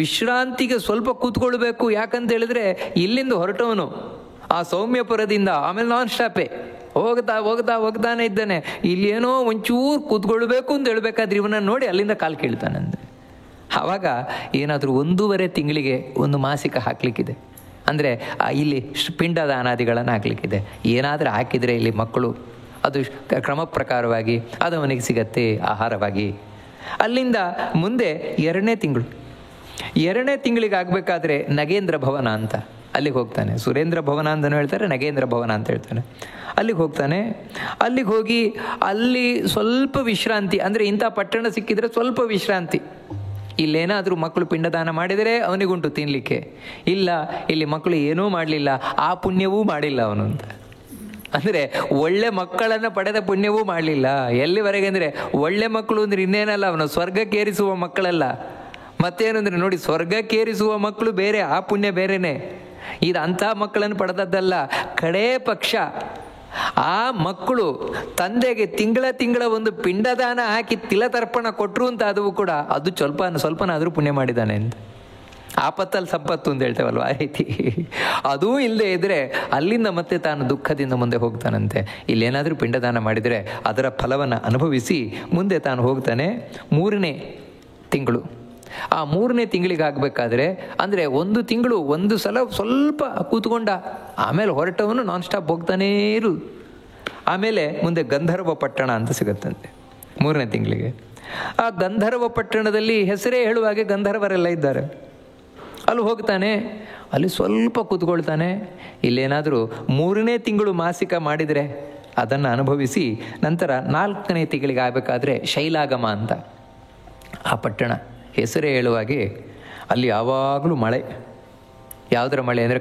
ವಿಶ್ರಾಂತಿಗೆ ಸ್ವಲ್ಪ ಕೂತ್ಕೊಳ್ಬೇಕು. ಯಾಕಂತ ಹೇಳಿದ್ರೆ ಇಲ್ಲಿಂದ ಹೊರಟವನು ಆ ಸೌಮ್ಯಪುರದಿಂದ ಆಮೇಲೆ ನಾನ್ ಸ್ಟಾಪೇ ಹೋಗ್ತಾನೆ ಇದ್ದಾನೆ. ಇಲ್ಲೇನೋ ಒಂಚೂರು ಕೂತ್ಕೊಳ್ಬೇಕು ಅಂತ ಹೇಳ್ಬೇಕಾದ್ರೆ ಇವನನ್ನು ನೋಡಿ ಅಲ್ಲಿಂದ ಕಾಲು ಕೇಳ್ತಾನಂತೆ. ಆವಾಗ ಏನಾದರೂ 1.5 ತಿಂಗಳಿಗೆ ಒಂದು ಮಾಸಿಕ ಹಾಕಲಿಕ್ಕಿದೆ, ಅಂದರೆ ಇಲ್ಲಿ ಪಿಂಡದಾನಾದಿಗಳನ್ನು ಹಾಕಲಿಕ್ಕಿದೆ. ಏನಾದರೂ ಹಾಕಿದರೆ ಇಲ್ಲಿ ಮಕ್ಕಳು ಅದು ಕ್ರಮ ಪ್ರಕಾರವಾಗಿ ಅದು ಅವನಿಗೆ ಸಿಗತ್ತೆ ಆಹಾರವಾಗಿ. ಅಲ್ಲಿಂದ ಮುಂದೆ 2ನೇ ತಿಂಗಳಿಗೆ ಆಗಬೇಕಾದ್ರೆ ನಗೇಂದ್ರ ಭವನ ಅಂತ ಅಲ್ಲಿಗೆ ಹೋಗ್ತಾನೆ. ಸುರೇಂದ್ರ ಭವನ ಅಂತಲೂ ಹೇಳ್ತಾರೆ, ನಗೇಂದ್ರ ಭವನ ಅಂತ ಹೇಳ್ತಾನೆ. ಅಲ್ಲಿಗೆ ಹೋಗ್ತಾನೆ. ಅಲ್ಲಿಗೆ ಹೋಗಿ ಅಲ್ಲಿ ಸ್ವಲ್ಪ ವಿಶ್ರಾಂತಿ, ಅಂದರೆ ಇಂಥ ಪಟ್ಟಣ ಸಿಕ್ಕಿದರೆ ಸ್ವಲ್ಪ ವಿಶ್ರಾಂತಿ. ಇಲ್ಲೇನಾದರೂ ಮಕ್ಕಳು ಪಿಂಡದಾನ ಮಾಡಿದರೆ ಅವನಿಗುಂಟು ತಿನ್ನಲಿಕ್ಕೆ. ಇಲ್ಲ, ಇಲ್ಲಿ ಮಕ್ಕಳು ಏನೂ ಮಾಡಲಿಲ್ಲ, ಆ ಪುಣ್ಯವೂ ಮಾಡಿಲ್ಲ ಅವನು ಅಂತ. ಅಂದರೆ ಒಳ್ಳೆ ಮಕ್ಕಳನ್ನು ಪಡೆದ ಪುಣ್ಯವೂ ಮಾಡಲಿಲ್ಲ. ಎಲ್ಲಿವರೆಗೆ ಅಂದರೆ ಒಳ್ಳೆ ಮಕ್ಕಳು ಅಂದರೆ ಇನ್ನೇನಲ್ಲ, ಅವನು ಸ್ವರ್ಗಕ್ಕೇರಿಸುವ ಮಕ್ಕಳಲ್ಲ. ಮತ್ತೇನು ಅಂದರೆ ನೋಡಿ, ಸ್ವರ್ಗಕ್ಕೇರಿಸುವ ಮಕ್ಕಳು ಬೇರೆ, ಆ ಪುಣ್ಯ ಬೇರೆಯೇ. ಇದು ಅಂಥ ಮಕ್ಕಳನ್ನು ಪಡೆದದ್ದಲ್ಲ. ಕಡೇ ಪಕ್ಷ ಆ ಮಕ್ಕಳು ತಂದೆಗೆ ತಿಂಗಳ ಒಂದು ಪಿಂಡದಾನ ಹಾಕಿ ತಿಲತರ್ಪಣ ಕೊಟ್ಟರು ಅಂತ ಆದವು ಕೂಡ ಅದು ಸ್ವಲ್ಪನಾದರೂ ಪುಣ್ಯ ಮಾಡಿದ್ದಾನೆ ಅಂತ. ಆಪತ್ತಲ್ಲಿ ಸಂಪತ್ತು ಅಂತ ಹೇಳ್ತೇವಲ್ವ, ಆ ರೀತಿ ಅದೂ ಇಲ್ಲದೆ ಇದ್ದರೆ ಅಲ್ಲಿಂದ ಮತ್ತೆ ತಾನು ದುಃಖದಿಂದ ಮುಂದೆ ಹೋಗ್ತಾನಂತೆ. ಇಲ್ಲೇನಾದರೂ ಪಿಂಡದಾನ ಮಾಡಿದರೆ ಅದರ ಫಲವನ್ನು ಅನುಭವಿಸಿ ಮುಂದೆ ತಾನು ಹೋಗ್ತಾನೆ. 3ನೇ ತಿಂಗಳು, ಆ 3ನೇ ತಿಂಗಳಿಗೆ ಆಗಬೇಕಾದ್ರೆ ಅಂದರೆ 1 ತಿಂಗಳು ಒಂದು ಸಲ ಸ್ವಲ್ಪ ಕೂತ್ಕೊಂಡ, ಆಮೇಲೆ ಹೊರಟವನು ನಾನ್ ಸ್ಟಾಪ್ ಹೋಗ್ತಾನೇ ಇರು. ಆಮೇಲೆ ಮುಂದೆ ಗಂಧರ್ವ ಪಟ್ಟಣ ಅಂತ ಸಿಗುತ್ತಂತೆ 3ನೇ ತಿಂಗಳಿಗೆ. ಆ ಗಂಧರ್ವ ಪಟ್ಟಣದಲ್ಲಿ ಹೆಸರೇ ಹೇಳುವಾಗೆ ಗಂಧರ್ವರೆಲ್ಲ ಇದ್ದಾರೆ. ಅಲ್ಲಿ ಹೋಗ್ತಾನೆ, ಅಲ್ಲಿ ಸ್ವಲ್ಪ ಕೂತ್ಕೊಳ್ತಾನೆ. ಇಲ್ಲೇನಾದರೂ 3ನೇ ತಿಂಗಳು ಮಾಸಿಕ ಮಾಡಿದರೆ ಅದನ್ನು ಅನುಭವಿಸಿ ನಂತರ 4ನೇ ತಿಂಗಳಿಗೆ ಆಗಬೇಕಾದ್ರೆ ಶೈಲಾಗಮ ಅಂತ ಆ ಪಟ್ಟಣ ಹೆಸರೇ ಹೇಳುವಾಗೆ ಅಲ್ಲಿ ಯಾವಾಗಲೂ ಮಳೆ. ಯಾವುದರ ಮಳೆ ಅಂದರೆ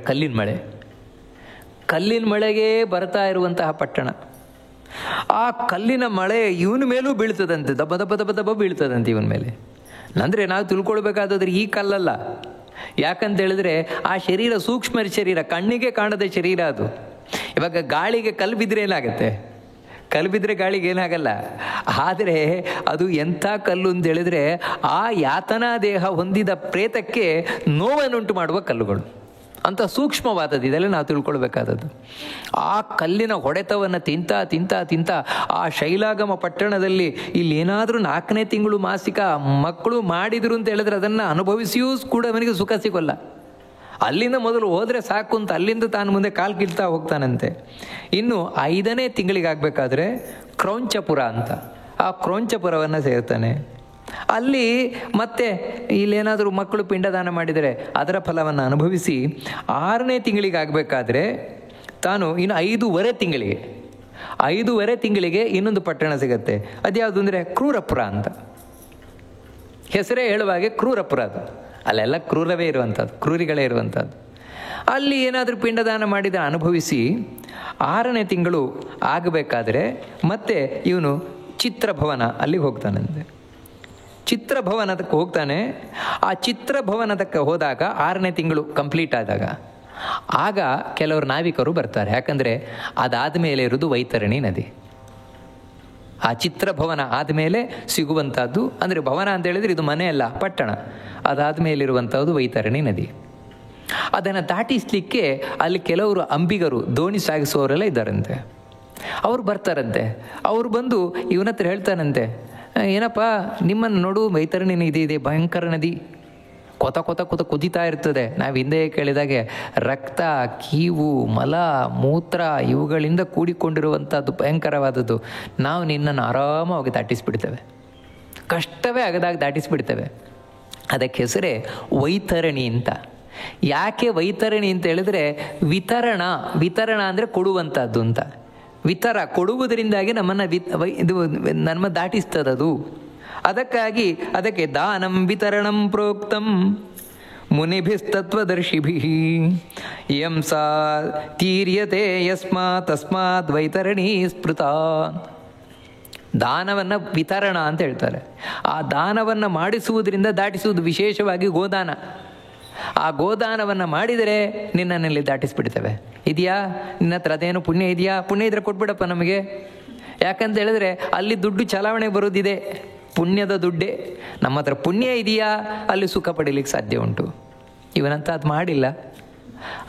ಕಲ್ಲಿನ ಮಳೆಗೆ ಬರ್ತಾ ಇರುವಂತಹ ಪಟ್ಟಣ. ಆ ಕಲ್ಲಿನ ಮಳೆ ಇವನ ಮೇಲೂ ಬೀಳ್ತದಂತೆ, ದಬ್ಬ ಬೀಳ್ತದಂತೆ ಇವನ ಮೇಲೆ. ಅಂದರೆ ನಾವು ತಿಳ್ಕೊಳ್ಬೇಕಾದ್ರೆ ಈ ಕಲ್ಲಲ್ಲ. ಯಾಕಂತ ಹೇಳಿದ್ರೆ ಆ ಶರೀರ ಸೂಕ್ಷ್ಮ ಶರೀರ, ಕಣ್ಣಿಗೆ ಕಾಣದ ಶರೀರ ಅದು. ಇವಾಗ ಗಾಳಿಗೆ ಕಲ್ಲು ಬಿದ್ದರೆ ಏನಾಗುತ್ತೆ? ಕಲ್ಲು ಬಿದ್ದರೆ ಗಾಳಿಗೆ ಏನಾಗಲ್ಲ. ಆದರೆ ಅದು ಎಂಥ ಕಲ್ಲು ಅಂತ ಹೇಳಿದ್ರೆ ಆ ಯಾತನಾ ದೇಹ ಹೊಂದಿದ ಪ್ರೇತಕ್ಕೆ ನೋವನ್ನುಂಟು ಮಾಡುವ ಕಲ್ಲುಗಳು. ಅಂಥ ಸೂಕ್ಷ್ಮವಾದದ್ದು. ಇದೆಲ್ಲ ನಾವು ತಿಳ್ಕೊಳ್ಬೇಕಾದದ್ದು. ಆ ಕಲ್ಲಿನ ಹೊಡೆತವನ್ನು ತಿಂತ ಆ ಶೈಲಾಗಮ ಪಟ್ಟಣದಲ್ಲಿ ಇಲ್ಲಿ ಏನಾದರೂ 4ನೇ ತಿಂಗಳು ಮಾಸಿಕ ಮಕ್ಕಳು ಮಾಡಿದ್ರು ಅಂತ ಹೇಳಿದ್ರೆ ಅದನ್ನು ಅನುಭವಿಸಿಯೂ ಕೂಡ ಅವನಿಗೆ ಸುಖ ಸಿಗೋಲ್ಲ. ಅಲ್ಲಿಂದ ಮೊದಲು ಹೋದರೆ ಸಾಕು ಅಂತ ಅಲ್ಲಿಂದ ತಾನು ಮುಂದೆ ಕಾಲು ಕಿಳ್ತಾ ಹೋಗ್ತಾನಂತೆ. ಇನ್ನು 5ನೇ ತಿಂಗಳಿಗೆ ಆಗಬೇಕಾದ್ರೆ ಕ್ರೌಂಚಪುರ ಅಂತ ಆ ಕ್ರೌಂಚಪುರವನ್ನು ಸೇರ್ತಾನೆ. ಅಲ್ಲಿ ಮತ್ತೆ ಇಲ್ಲೇನಾದರೂ ಮಕ್ಕಳು ಪಿಂಡದಾನ ಮಾಡಿದರೆ ಅದರ ಫಲವನ್ನು ಅನುಭವಿಸಿ 6ನೇ ತಿಂಗಳಿಗೆ ಆಗಬೇಕಾದ್ರೆ ತಾನು ಇನ್ನು 5.5 ತಿಂಗಳಿಗೆ ಇನ್ನೊಂದು ಪಟ್ಟಣ ಸಿಗತ್ತೆ. ಅದ್ಯಾವುದು ಅಂದರೆ ಕ್ರೂರಪುರ ಅಂತ. ಹೆಸರೇ ಹೇಳುವಾಗೆ ಕ್ರೂರಪುರ ಅದು. ಅಲ್ಲೆಲ್ಲ ಕ್ರೂರವೇ ಇರುವಂಥದ್ದು, ಕ್ರೂರಿಗಳೇ ಇರುವಂಥದ್ದು. ಅಲ್ಲಿ ಏನಾದರೂ ಪಿಂಡದಾನ ಮಾಡಿದ ಅನುಭವಿಸಿ 6ನೇ ತಿಂಗಳು ಆಗಬೇಕಾದ್ರೆ ಮತ್ತೆ ಇವನು ಚಿತ್ರಭವನ ಅಲ್ಲಿಗೆ ಹೋಗ್ತಾನಂತೆ. ಚಿತ್ರಭವನದಕ್ಕೆ ಹೋಗ್ತಾನೆ. ಆ ಚಿತ್ರಭವನದಕ್ಕೆ ಹೋದಾಗ 6ನೇ ತಿಂಗಳು ಕಂಪ್ಲೀಟ್ ಆದಾಗ ಆಗ ಕೆಲವರು ನಾವಿಕರು ಬರ್ತಾರೆ. ಯಾಕಂದರೆ ಅದಾದ ಮೇಲೆ ಇರೋದು ವೈತರಣಿ ನದಿ. ಆ ಚಿತ್ರಭವನ ಆದಮೇಲೆ ಸಿಗುವಂಥದ್ದು, ಅಂದರೆ ಭವನ ಅಂತ ಹೇಳಿದರೆ ಇದು ಮನೆ ಅಲ್ಲ, ಪಟ್ಟಣ. ಅದಾದ ಮೇಲಿರುವಂಥದ್ದು ವೈತರಣಿ ನದಿ. ಅದನ್ನು ದಾಟಿಸಲಿಕ್ಕೆ ಅಲ್ಲಿ ಕೆಲವರು ಅಂಬಿಗರು, ದೋಣಿ ಸಾಗಿಸುವವರೆಲ್ಲ ಇದ್ದಾರಂತೆ. ಅವ್ರು ಬರ್ತಾರಂತೆ. ಅವ್ರು ಬಂದು ಇವನ ಹತ್ರ ಹೇಳ್ತಾರಂತೆ, ಏನಪ್ಪ ನಿಮ್ಮನ್ನು ನೋಡು, ವೈತರಣಿ ನದಿ ಇದೆ, ಭಯಂಕರ ನದಿ, ಕೊತ ಕೊತ ಕೊತ ಕುದಿತಾ ಇರ್ತದೆ. ನಾವು ಹಿಂದೆ ಕೇಳಿದಾಗೆ ರಕ್ತ, ಕೀವು, ಮಲ, ಮೂತ್ರ ಇವುಗಳಿಂದ ಕೂಡಿಕೊಂಡಿರುವಂಥದ್ದು ಭಯಂಕರವಾದದ್ದು. ನಾವು ನಿನ್ನನ್ನು ಆರಾಮವಾಗಿ ದಾಟಿಸಿಬಿಡ್ತೇವೆ, ಕಷ್ಟವೇ ಆಗದಾಗ ದಾಟಿಸಿಬಿಡ್ತೇವೆ. ಅದಕ್ಕೆ ಹೆಸರೇ ವೈತರಣಿ ಅಂತ. ಯಾಕೆ ವೈತರಣಿ ಅಂತ ಹೇಳಿದ್ರೆ ವಿತರಣ ಅಂದರೆ ಕೊಡುವಂಥದ್ದು ಅಂತ. ಕೊಡುವುದರಿಂದಾಗಿ ನಮ್ಮನ್ನು ಇದು ನಮ್ಮ ದಾಟಿಸ್ತದದು. ಅದಕ್ಕಾಗಿ ಅದಕ್ಕೆ ದಾನಂ ವಿತರಣಂ ಪ್ರೋಕ್ತಂ ಮುನಿಭಿಸ್ತತ್ವದರ್ಶಿಭಿಃ ಯಂ ಸಾ ತೀರ್ಯತೆ ತಸ್ಮಾತ್ ವೈತರಣಿ ಸ್ಮೃತ. ದಾನವನ್ನು ವಿತರಣ ಅಂತ ಹೇಳ್ತಾರೆ. ಆ ದಾನವನ್ನು ಮಾಡಿಸುವುದರಿಂದ ದಾಟಿಸುವುದು, ವಿಶೇಷವಾಗಿ ಗೋದಾನ. ಆ ಗೋದಾನವನ್ನು ಮಾಡಿದರೆ ನಿನ್ನಲ್ಲಿ ದಾಟಿಸ್ಬಿಡ್ತೇವೆ. ಇದೆಯಾ ನಿನ್ನ ಹತ್ರ ಅದೇನು ಪುಣ್ಯ ಇದೆಯಾ? ಪುಣ್ಯ ಇದ್ರೆ ಕೊಟ್ಬಿಡಪ್ಪ ನಮಗೆ. ಯಾಕಂತ ಹೇಳಿದ್ರೆ ಅಲ್ಲಿ ದುಡ್ಡು ಚಲಾವಣೆ ಬರೋದಿದೆ, ಪುಣ್ಯದ ದುಡ್ಡೇ. ನಮ್ಮ ಹತ್ರ ಪುಣ್ಯ ಇದೆಯಾ, ಅಲ್ಲಿ ಸುಖ ಪಡೀಲಿಕ್ಕೆ ಸಾಧ್ಯ ಉಂಟು. ಇವನಂತ ಅದು ಮಾಡಿಲ್ಲ.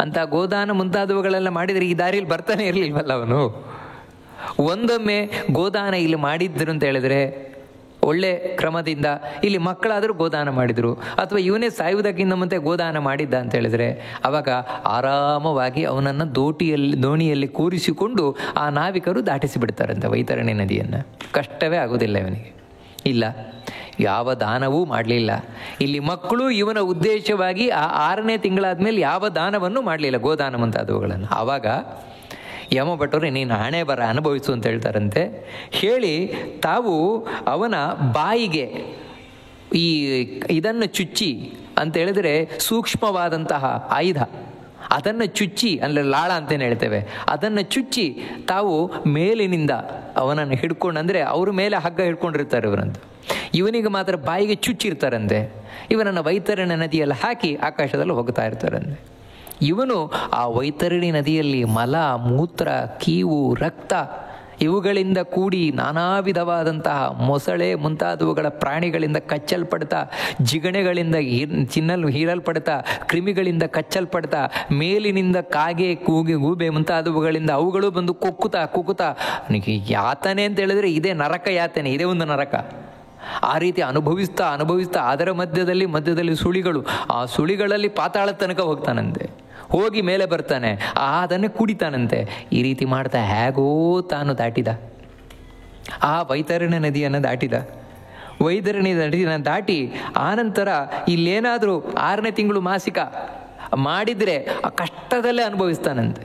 ಅಂತ ಗೋದಾನ ಮುಂತಾದವುಗಳೆಲ್ಲ ಮಾಡಿದರೆ ಈ ದಾರಿಯಲ್ಲಿ ಬರ್ತಾನೆ ಇರಲಿಲ್ವಲ್ಲ ಅವನು. ಒಂದೊಮ್ಮೆ ಗೋದಾನ ಇಲ್ಲಿ ಮಾಡಿದ್ರು ಅಂತ ಹೇಳಿದ್ರೆ ಒಳ್ಳೆ ಕ್ರಮದಿಂದ ಇಲ್ಲಿ ಮಕ್ಕಳಾದರೂ ಗೋದಾನ ಮಾಡಿದರು, ಅಥವಾ ಇವನೇ ಸಾಯುವುದಕ್ಕಿಂತ ಮುಂದೆ ಗೋದಾನ ಮಾಡಿದ್ದ ಅಂತ ಹೇಳಿದರೆ ಆವಾಗ ಆರಾಮವಾಗಿ ಅವನನ್ನು ದೋಣಿಯಲ್ಲಿ ಕೂರಿಸಿಕೊಂಡು ಆ ನಾವಿಕರು ದಾಟಿಸಿಬಿಡ್ತಾರಂತೆ ವೈತರಣಿ ನದಿಯನ್ನು. ಕಷ್ಟವೇ ಆಗೋದಿಲ್ಲ ಇವನಿಗೆ. ಇಲ್ಲ, ಯಾವ ದಾನವೂ ಮಾಡಲಿಲ್ಲ. ಇಲ್ಲಿ ಮಕ್ಕಳು ಇವನ ಉದ್ದೇಶವಾಗಿ ಆ 6ನೇ ತಿಂಗಳಾದ ಮೇಲೆ ಯಾವ ದಾನವನ್ನು ಮಾಡಲಿಲ್ಲ, ಗೋದಾನ ಮುಂತಾದವುಗಳನ್ನು. ಆವಾಗ ಯಮಭಟ್ಟರು ನೀನು ಹಣೆ ಬರ ಅನುಭವಿಸು ಅಂತ ಹೇಳ್ತಾರಂತೆ. ಹೇಳಿ ತಾವು ಅವನ ಬಾಯಿಗೆ ಇದನ್ನು ಚುಚ್ಚಿ ಅಂತ ಹೇಳಿದರೆ ಸೂಕ್ಷ್ಮವಾದಂತಹ ಆಯುಧ, ಅದನ್ನು ಚುಚ್ಚಿ, ಅಂದರೆ ಲಾಳ ಅಂತೇನು ಹೇಳ್ತೇವೆ, ಅದನ್ನು ಚುಚ್ಚಿ ತಾವು ಮೇಲಿನಿಂದ ಅವನನ್ನು ಹಿಡ್ಕೊಂಡು, ಅಂದರೆ ಅವ್ರ ಮೇಲೆ ಹಗ್ಗ ಹಿಡ್ಕೊಂಡಿರ್ತಾರೆ ಇವರಂತ, ಇವನಿಗೆ ಮಾತ್ರ ಬಾಯಿಗೆ ಚುಚ್ಚಿರ್ತಾರಂತೆ. ಇವನನ್ನು ವೈತರಣಿ ನದಿಯಲ್ಲಿ ಹಾಕಿ ಆಕಾಶದಲ್ಲಿ ಹೋಗ್ತಾ ಇರ್ತಾರಂತೆ. ಇವನು ಆ ವೈತರಣಿ ನದಿಯಲ್ಲಿ ಮಲ, ಮೂತ್ರ, ಕೀವು, ರಕ್ತ ಇವುಗಳಿಂದ ಕೂಡಿ ನಾನಾ ವಿಧವಾದಂತಹ ಮೊಸಳೆ ಮುಂತಾದವುಗಳ ಪ್ರಾಣಿಗಳಿಂದ ಕಚ್ಚಲ್ಪಡ್ತಾ, ಜಿಗಣೆಗಳಿಂದ ಹೀರಲ್ಪಡ್ತಾ, ಕ್ರಿಮಿಗಳಿಂದ ಕಚ್ಚಲ್ಪಡ್ತಾ, ಮೇಲಿನಿಂದ ಕಾಗೆ, ಗೂಬೆ ಮುಂತಾದವುಗಳಿಂದ ಅವುಗಳು ಬಂದು ಕುಕ್ಕುತ್ತಾ ನನಗೆ ಯಾತನೆ ಅಂತ ಹೇಳಿದ್ರೆ ಇದೇ ನರಕ ಯಾತನೆ, ಇದೇ ಒಂದು ನರಕ. ಆ ರೀತಿ ಅನುಭವಿಸ್ತಾ ಅದರ ಮಧ್ಯದಲ್ಲಿ ಸುಳಿಗಳು, ಆ ಸುಳಿಗಳಲ್ಲಿ ಪಾತಾಳ ತನಕ ಹೋಗ್ತಾನಂತೆ. ಹೋಗಿ ಮೇಲೆ ಬರ್ತಾನೆ, ಅದನ್ನೇ ಕುಡಿತಾನಂತೆ. ಈ ರೀತಿ ಮಾಡ್ತಾ ಹೇಗೋ ತಾನು ದಾಟಿದ, ಆ ವೈತರಣಿ ನದಿಯನ್ನು ದಾಟಿದ. ವೈತರಣಿ ನದಿಯನ್ನು ದಾಟಿ ಆನಂತರ ಇಲ್ಲೇನಾದರೂ 6ನೇ ತಿಂಗಳು ಮಾಸಿಕ ಮಾಡಿದರೆ ಆ ಕಷ್ಟದಲ್ಲೇ ಅನುಭವಿಸ್ತಾನಂತೆ.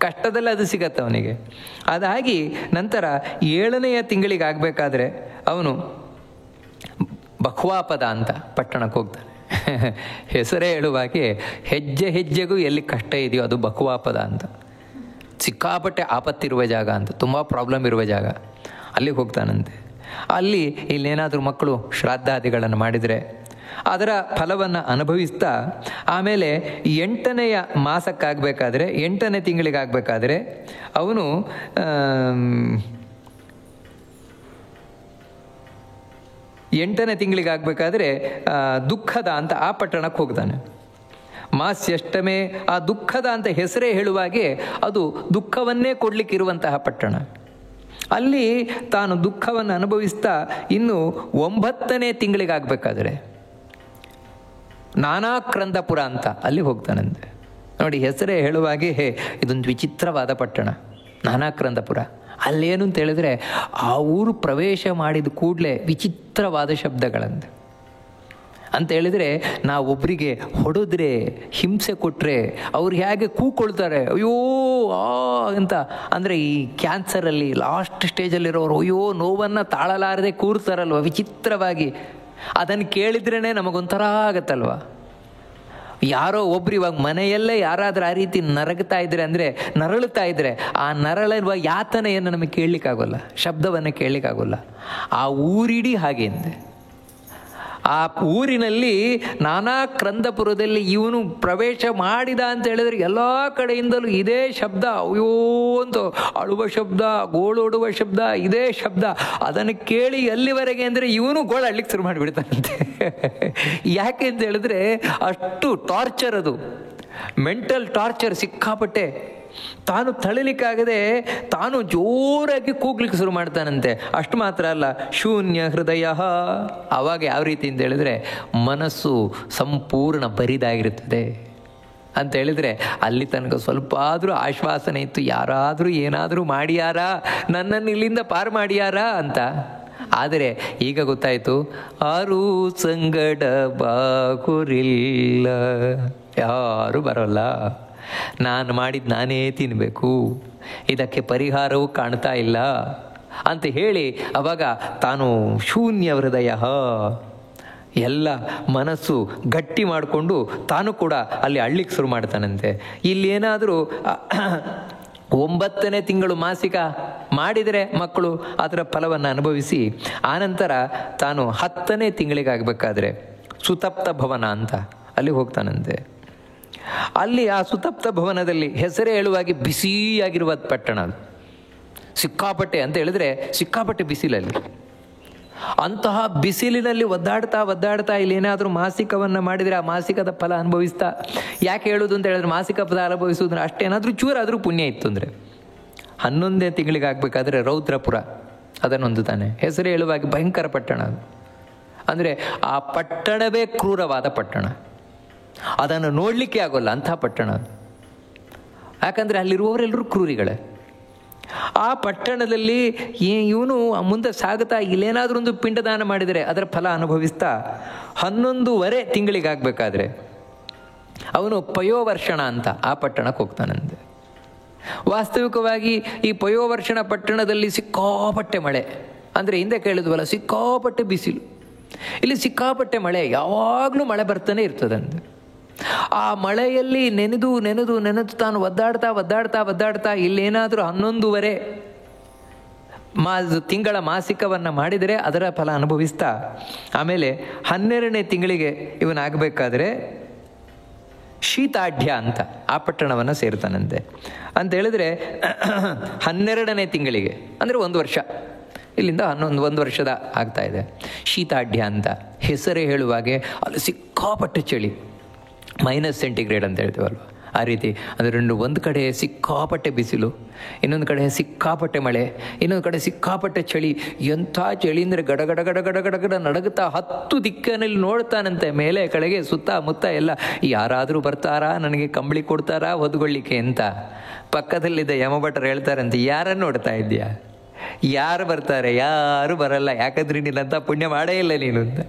ಕಷ್ಟದಲ್ಲೇ ಅದು ಸಿಗತ್ತೆ ಅವನಿಗೆ. ಅದಾಗಿ ನಂತರ 7ನೆಯ ತಿಂಗಳಿಗೆ ಆಗಬೇಕಾದ್ರೆ ಅವನು ಬಖ್ವಾಪದ ಅಂತ ಪಟ್ಟಣಕ್ಕೆ ಹೋಗ್ತಾನೆ. ಹೆಸರೇ ಹೇಳುವಾಗೆ ಹೆಜ್ಜೆ ಹೆಜ್ಜೆಗೂ ಎಲ್ಲಿ ಕಷ್ಟ ಇದೆಯೋ ಅದು ಬಖ್ವಾಪದ ಅಂತ. ಸಿಕ್ಕಾಪಟ್ಟೆ ಆಪತ್ತಿರುವ ಜಾಗ ಅಂತ, ತುಂಬ ಪ್ರಾಬ್ಲಮ್ ಇರುವ ಜಾಗ. ಅಲ್ಲಿಗೆ ಹೋಗ್ತಾನಂತೆ. ಅಲ್ಲಿ ಇಲ್ಲೇನಾದರೂ ಮಕ್ಕಳು ಶ್ರಾದ್ದಾದಿಗಳನ್ನು ಮಾಡಿದರೆ ಅದರ ಫಲವನ್ನು ಅನುಭವಿಸ್ತಾ ಆಮೇಲೆ 8ನೆಯ ಮಾಸಕ್ಕಾಗಬೇಕಾದ್ರೆ, 8ನೇ ತಿಂಗಳಿಗಾಗಬೇಕಾದ್ರೆ ಅವನು 8ನೇ ತಿಂಗಳಿಗಾಗಬೇಕಾದ್ರೆ ದುಃಖದ ಅಂತ ಆ ಪಟ್ಟಣಕ್ಕೆ ಹೋಗ್ತಾನೆ. ಮಾಸ್ಯಷ್ಟಮೇ, ಆ ದುಃಖದ ಅಂತ ಹೆಸರೇ ಹೇಳುವಾಗೆ ಅದು ದುಃಖವನ್ನೇ ಕೊಡಲಿಕ್ಕಿರುವಂತಹ ಪಟ್ಟಣ. ಅಲ್ಲಿ ತಾನು ದುಃಖವನ್ನು ಅನುಭವಿಸ್ತಾ ಇನ್ನು 9ನೇ ತಿಂಗಳಿಗಾಗಬೇಕಾದ್ರೆ ನಾನಾಕ್ರಂದಪುರ ಅಂತ ಅಲ್ಲಿ ಹೋಗ್ತಾನಂತೆ. ನೋಡಿ, ಹೆಸರೇ ಹೇಳುವಾಗೆ ಇದೊಂದು ವಿಚಿತ್ರವಾದ ಪಟ್ಟಣ ನಾನಾಕ್ರಂದಪುರ. ಅಲ್ಲೇನು ಅಂತ ಹೇಳಿದ್ರೆ ಆ ಊರು ಪ್ರವೇಶ ಮಾಡಿದ ಕೂಡಲೇ ವಿಚಿತ್ರವಾದ ಶಬ್ದಗಳಂತೆ. ಅಂತ ಹೇಳಿದರೆ ನಾವೊಬ್ಬರಿಗೆ ಹೊಡೆದ್ರೆ, ಹಿಂಸೆ ಕೊಟ್ಟರೆ ಅವ್ರು ಹೇಗೆ ಕೂಕೊಳ್ತಾರೆ, ಅಯ್ಯೋ ಆ ಅಂತ. ಅಂದರೆ ಈ ಕ್ಯಾನ್ಸರಲ್ಲಿ ಲಾಸ್ಟ್ ಸ್ಟೇಜಲ್ಲಿರೋರು ಅಯ್ಯೋ ನೋವನ್ನು ತಾಳಲಾರದೆ ಕೂರ್ತಾರಲ್ವ ವಿಚಿತ್ರವಾಗಿ. ಅದನ್ನು ಕೇಳಿದ್ರೇ ನಮಗೊಂಥರ ಆಗತ್ತಲ್ವ. ಯಾರೋ ಒಬ್ರು ಇವಾಗ ಮನೆಯಲ್ಲೇ ಯಾರಾದರೂ ಆ ರೀತಿ ನರಗ್ತಾ ಇದ್ರೆ, ಅಂದರೆ ನರಳುತ್ತಾ ಇದ್ರೆ, ಆ ನರಳುವ ಯಾತನೆಯನ್ನು ನಮಗೆ ಕೇಳಲಿಕ್ಕಾಗೋಲ್ಲ, ಶಬ್ದವನ್ನು ಕೇಳಲಿಕ್ಕಾಗೋಲ್ಲ. ಆ ಊರಿಡೀ ಹಾಗೆ ಅಂದೆ. ಆ ಊರಿನಲ್ಲಿ ನಾನಾ ಕ್ರಂದಪುರದಲ್ಲಿ ಇವನು ಪ್ರವೇಶ ಮಾಡಿದ ಅಂತ ಹೇಳಿದ್ರೆ ಎಲ್ಲ ಕಡೆಯಿಂದಲೂ ಇದೇ ಶಬ್ದ, ಅಯ್ಯೋ ಅಂತ ಅಳುವ ಶಬ್ದ, ಗೋಳೋಡುವ ಶಬ್ದ, ಇದೇ ಶಬ್ದ. ಅದನ್ನು ಕೇಳಿ ಎಲ್ಲಿವರೆಗೆ ಅಂದರೆ ಇವನು ಗೋಳಾಡ್ಲಿಕ್ಕೆ ಶುರು ಮಾಡಿಬಿಡ್ತಾನಂತೆ. ಯಾಕೆ ಅಂತ ಹೇಳಿದ್ರೆ ಅಷ್ಟು ಟಾರ್ಚರ್, ಅದು ಮೆಂಟಲ್ ಟಾರ್ಚರ್ ಸಿಕ್ಕಾಪಟ್ಟೆ. ತಾನು ತಳಿಲಿಕ್ಕಾಗದೆ ತಾನು ಜೋರಾಗಿ ಕೂಗ್ಲಿಕ್ಕೆ ಶುರು ಮಾಡ್ತಾನಂತೆ. ಅಷ್ಟು ಮಾತ್ರ ಅಲ್ಲ, ಶೂನ್ಯ ಹೃದಯ. ಆವಾಗ ಯಾವ ರೀತಿ ಅಂತ ಹೇಳಿದ್ರೆ ಮನಸ್ಸು ಸಂಪೂರ್ಣ ಬರಿದಾಗಿರುತ್ತದೆ ಅಂತ ಹೇಳಿದರೆ ಅಲ್ಲಿ ತನಕ ಸ್ವಲ್ಪ ಆದರೂ ಆಶ್ವಾಸನೆ ಇತ್ತು, ಯಾರಾದರೂ ಏನಾದರೂ ಮಾಡಿಯಾರಾ, ನನ್ನನ್ನು ಇಲ್ಲಿಂದ ಪಾರು ಮಾಡಿಯಾರಾ ಅಂತ. ಆದರೆ ಈಗ ಗೊತ್ತಾಯಿತು, ಆರೂ ಸಂಗಡ ಬಾಗುರಿಲ್ಲ, ಯಾರೂ ಬರೋಲ್ಲ, ನಾನು ಮಾಡಿದ್ದು ನಾನೇ ತಿನ್ನಬೇಕು, ಇದಕ್ಕೆ ಪರಿಹಾರವೂ ಕಾಣ್ತಾ ಇಲ್ಲ ಅಂತ ಹೇಳಿ ಅವಾಗ ತಾನು ಶೂನ್ಯ ಹೃದಯ ಎಲ್ಲ ಮನಸ್ಸು ಗಟ್ಟಿ ಮಾಡಿಕೊಂಡು ತಾನು ಕೂಡ ಅಲ್ಲಿ ಅಳ್ಳಿಕ್ಕೆ ಶುರು ಮಾಡ್ತಾನಂತೆ. ಇಲ್ಲೇನಾದರೂ 9ನೇ ತಿಂಗಳು ಮಾಸಿಕ ಮಾಡಿದರೆ ಮಕ್ಕಳು ಅದರ ಫಲವನ್ನು ಅನುಭವಿಸಿ, ಆನಂತರ ತಾನು 10ನೇ ತಿಂಗಳಿಗಾಗಬೇಕಾದ್ರೆ ಸುತಪ್ತ ಭವನ ಅಂತ ಅಲ್ಲಿ ಹೋಗ್ತಾನಂತೆ. ಅಲ್ಲಿ ಆ ಸುತಪ್ತ ಭವನದಲ್ಲಿ ಹೆಸರೇ ಹೇಳುವಾಗಿ ಬಿಸಿಯಾಗಿರುವ ಪಟ್ಟಣ, ಅದು ಸಿಕ್ಕಾಪಟ್ಟೆ ಅಂತ ಹೇಳಿದ್ರೆ ಸಿಕ್ಕಾಪಟ್ಟೆ ಬಿಸಿಲಲ್ಲಿ. ಅಂತಹ ಬಿಸಿಲಿನಲ್ಲಿ ಒದ್ದಾಡ್ತಾ ಇಲ್ಲೇನಾದರೂ ಮಾಸಿಕವನ್ನು ಮಾಡಿದರೆ ಆ ಮಾಸಿಕದ ಫಲ ಅನುಭವಿಸ್ತಾ, ಯಾಕೆ ಹೇಳೋದು ಅಂತ ಹೇಳಿದ್ರೆ ಮಾಸಿಕ ಫಲ ಅನುಭವಿಸೋದ್ರೆ ಅಷ್ಟೇನಾದರೂ ಚೂರಾದರೂ ಪುಣ್ಯ ಇತ್ತು ಅಂದರೆ 11ನೇ ತಿಂಗಳಿಗೆ ಆಗಬೇಕಾದ್ರೆ ರೌದ್ರಪುರ ಅದನ್ನೊಂದು ತಾನೆ ಹೆಸರೇ ಹೇಳುವಾಗಿ ಭಯಂಕರ ಪಟ್ಟಣ ಅದು. ಅಂದರೆ ಆ ಪಟ್ಟಣವೇ ಕ್ರೂರವಾದ ಪಟ್ಟಣ, ಅದನ್ನು ನೋಡಲಿಕ್ಕೆ ಆಗೋಲ್ಲ ಅಂಥ ಪಟ್ಟಣ. ಯಾಕಂದರೆ ಅಲ್ಲಿರುವವರೆಲ್ಲರೂ ಕ್ರೂರಿಗಳೇ. ಆ ಪಟ್ಟಣದಲ್ಲಿ ಇವನು ಮುಂದೆ ಸಾಗುತ್ತಾ ಇಲ್ಲೇನಾದರೂ ಒಂದು ಪಿಂಡದಾನ ಮಾಡಿದರೆ ಅದರ ಫಲ ಅನುಭವಿಸ್ತಾ 11ನೇ ತಿಂಗಳಿಗಾಗಬೇಕಾದ್ರೆ ಅವನು ಪಯೋವರ್ಷಣ ಅಂತ ಆ ಪಟ್ಟಣಕ್ಕೆ ಹೋಗ್ತಾನಂತೆ. ವಾಸ್ತವಿಕವಾಗಿ ಈ ಪಯೋವರ್ಷಣ ಪಟ್ಟಣದಲ್ಲಿ ಸಿಕ್ಕಾಪಟ್ಟೆ ಮಳೆ, ಅಂದರೆ ಹಿಂದೆ ಕೇಳಿದ್ವಲ್ಲ ಸಿಕ್ಕಾಪಟ್ಟೆ ಬಿಸಿಲು, ಇಲ್ಲಿ ಸಿಕ್ಕಾಪಟ್ಟೆ ಮಳೆ, ಯಾವಾಗಲೂ ಮಳೆ ಬರ್ತಾನೆ ಇರ್ತದಂತೆ. ಆ ಮಳೆಯಲ್ಲಿ ನೆನೆದು ತಾನು ಒದ್ದಾಡ್ತಾ ಇಲ್ಲೇನಾದರೂ 11ನೇ ತಿಂಗಳ ಮಾಸಿಕವನ್ನು ಮಾಡಿದರೆ ಅದರ ಫಲ ಅನುಭವಿಸ್ತಾ ಆಮೇಲೆ 12ನೇ ತಿಂಗಳಿಗೆ ಇವನಾಗಬೇಕಾದ್ರೆ ಶೀತಾಢ್ಯ ಅಂತ ಆ ಪಟ್ಟಣವನ್ನು ಸೇರ್ತಾನಂತೆ. ಅಂತ ಹೇಳಿದ್ರೆ 12ನೇ ತಿಂಗಳಿಗೆ ಅಂದರೆ 1 ವರ್ಷ, ಇಲ್ಲಿಂದ 1 ವರ್ಷದ ಆಗ್ತಾ ಇದೆ. ಶೀತಾಢ್ಯ ಅಂತ ಹೆಸರೇ ಹೇಳುವಾಗೆ ಅಲ್ಲಿ ಸಿಕ್ಕಾಪಟ್ಟೆ ಚಳಿ, -ಸೆಂಟಿಗ್ರೇಡ್ ಅಂತ ಹೇಳ್ತೀವಲ್ವ ಆ ರೀತಿ. ಅಂದರೆ ಒಂದು ಕಡೆ ಸಿಕ್ಕಾಪಟ್ಟೆ ಬಿಸಿಲು, ಇನ್ನೊಂದು ಕಡೆ ಸಿಕ್ಕಾಪಟ್ಟೆ ಮಳೆ, ಇನ್ನೊಂದು ಕಡೆ ಸಿಕ್ಕಾಪಟ್ಟೆ ಚಳಿ. ಎಂಥ ಚಳಿ ಅಂದರೆ ಗಡ ನಡಗುತ್ತಾ 10 ದಿಕ್ಕಿನಲ್ಲಿ ನೋಡ್ತಾನಂತೆ, ಮೇಲೆ ಕೆಳಗೆ ಸುತ್ತ ಮುತ್ತ ಎಲ್ಲ. ಯಾರಾದರೂ ಬರ್ತಾರಾ ನನಗೆ ಕಂಬಳಿ ಕೊಡ್ತಾರಾ ಹೊದ್ಕೊಳ್ಳಿಕ್ಕೆ ಅಂತ. ಪಕ್ಕದಲ್ಲಿದ್ದ ಯಮಭಟರು ಹೇಳ್ತಾರಂತೆ, ಯಾರನ್ನು ನೋಡ್ತಾ ಇದ್ದೀಯಾ, ಯಾರು ಬರ್ತಾರೆ, ಯಾರು ಬರಲ್ಲ, ಯಾಕಂದ್ರೆ ನೀನಂತ ಪುಣ್ಯ ಮಾಡೇ ಇಲ್ಲ ನೀನು ಅಂತ.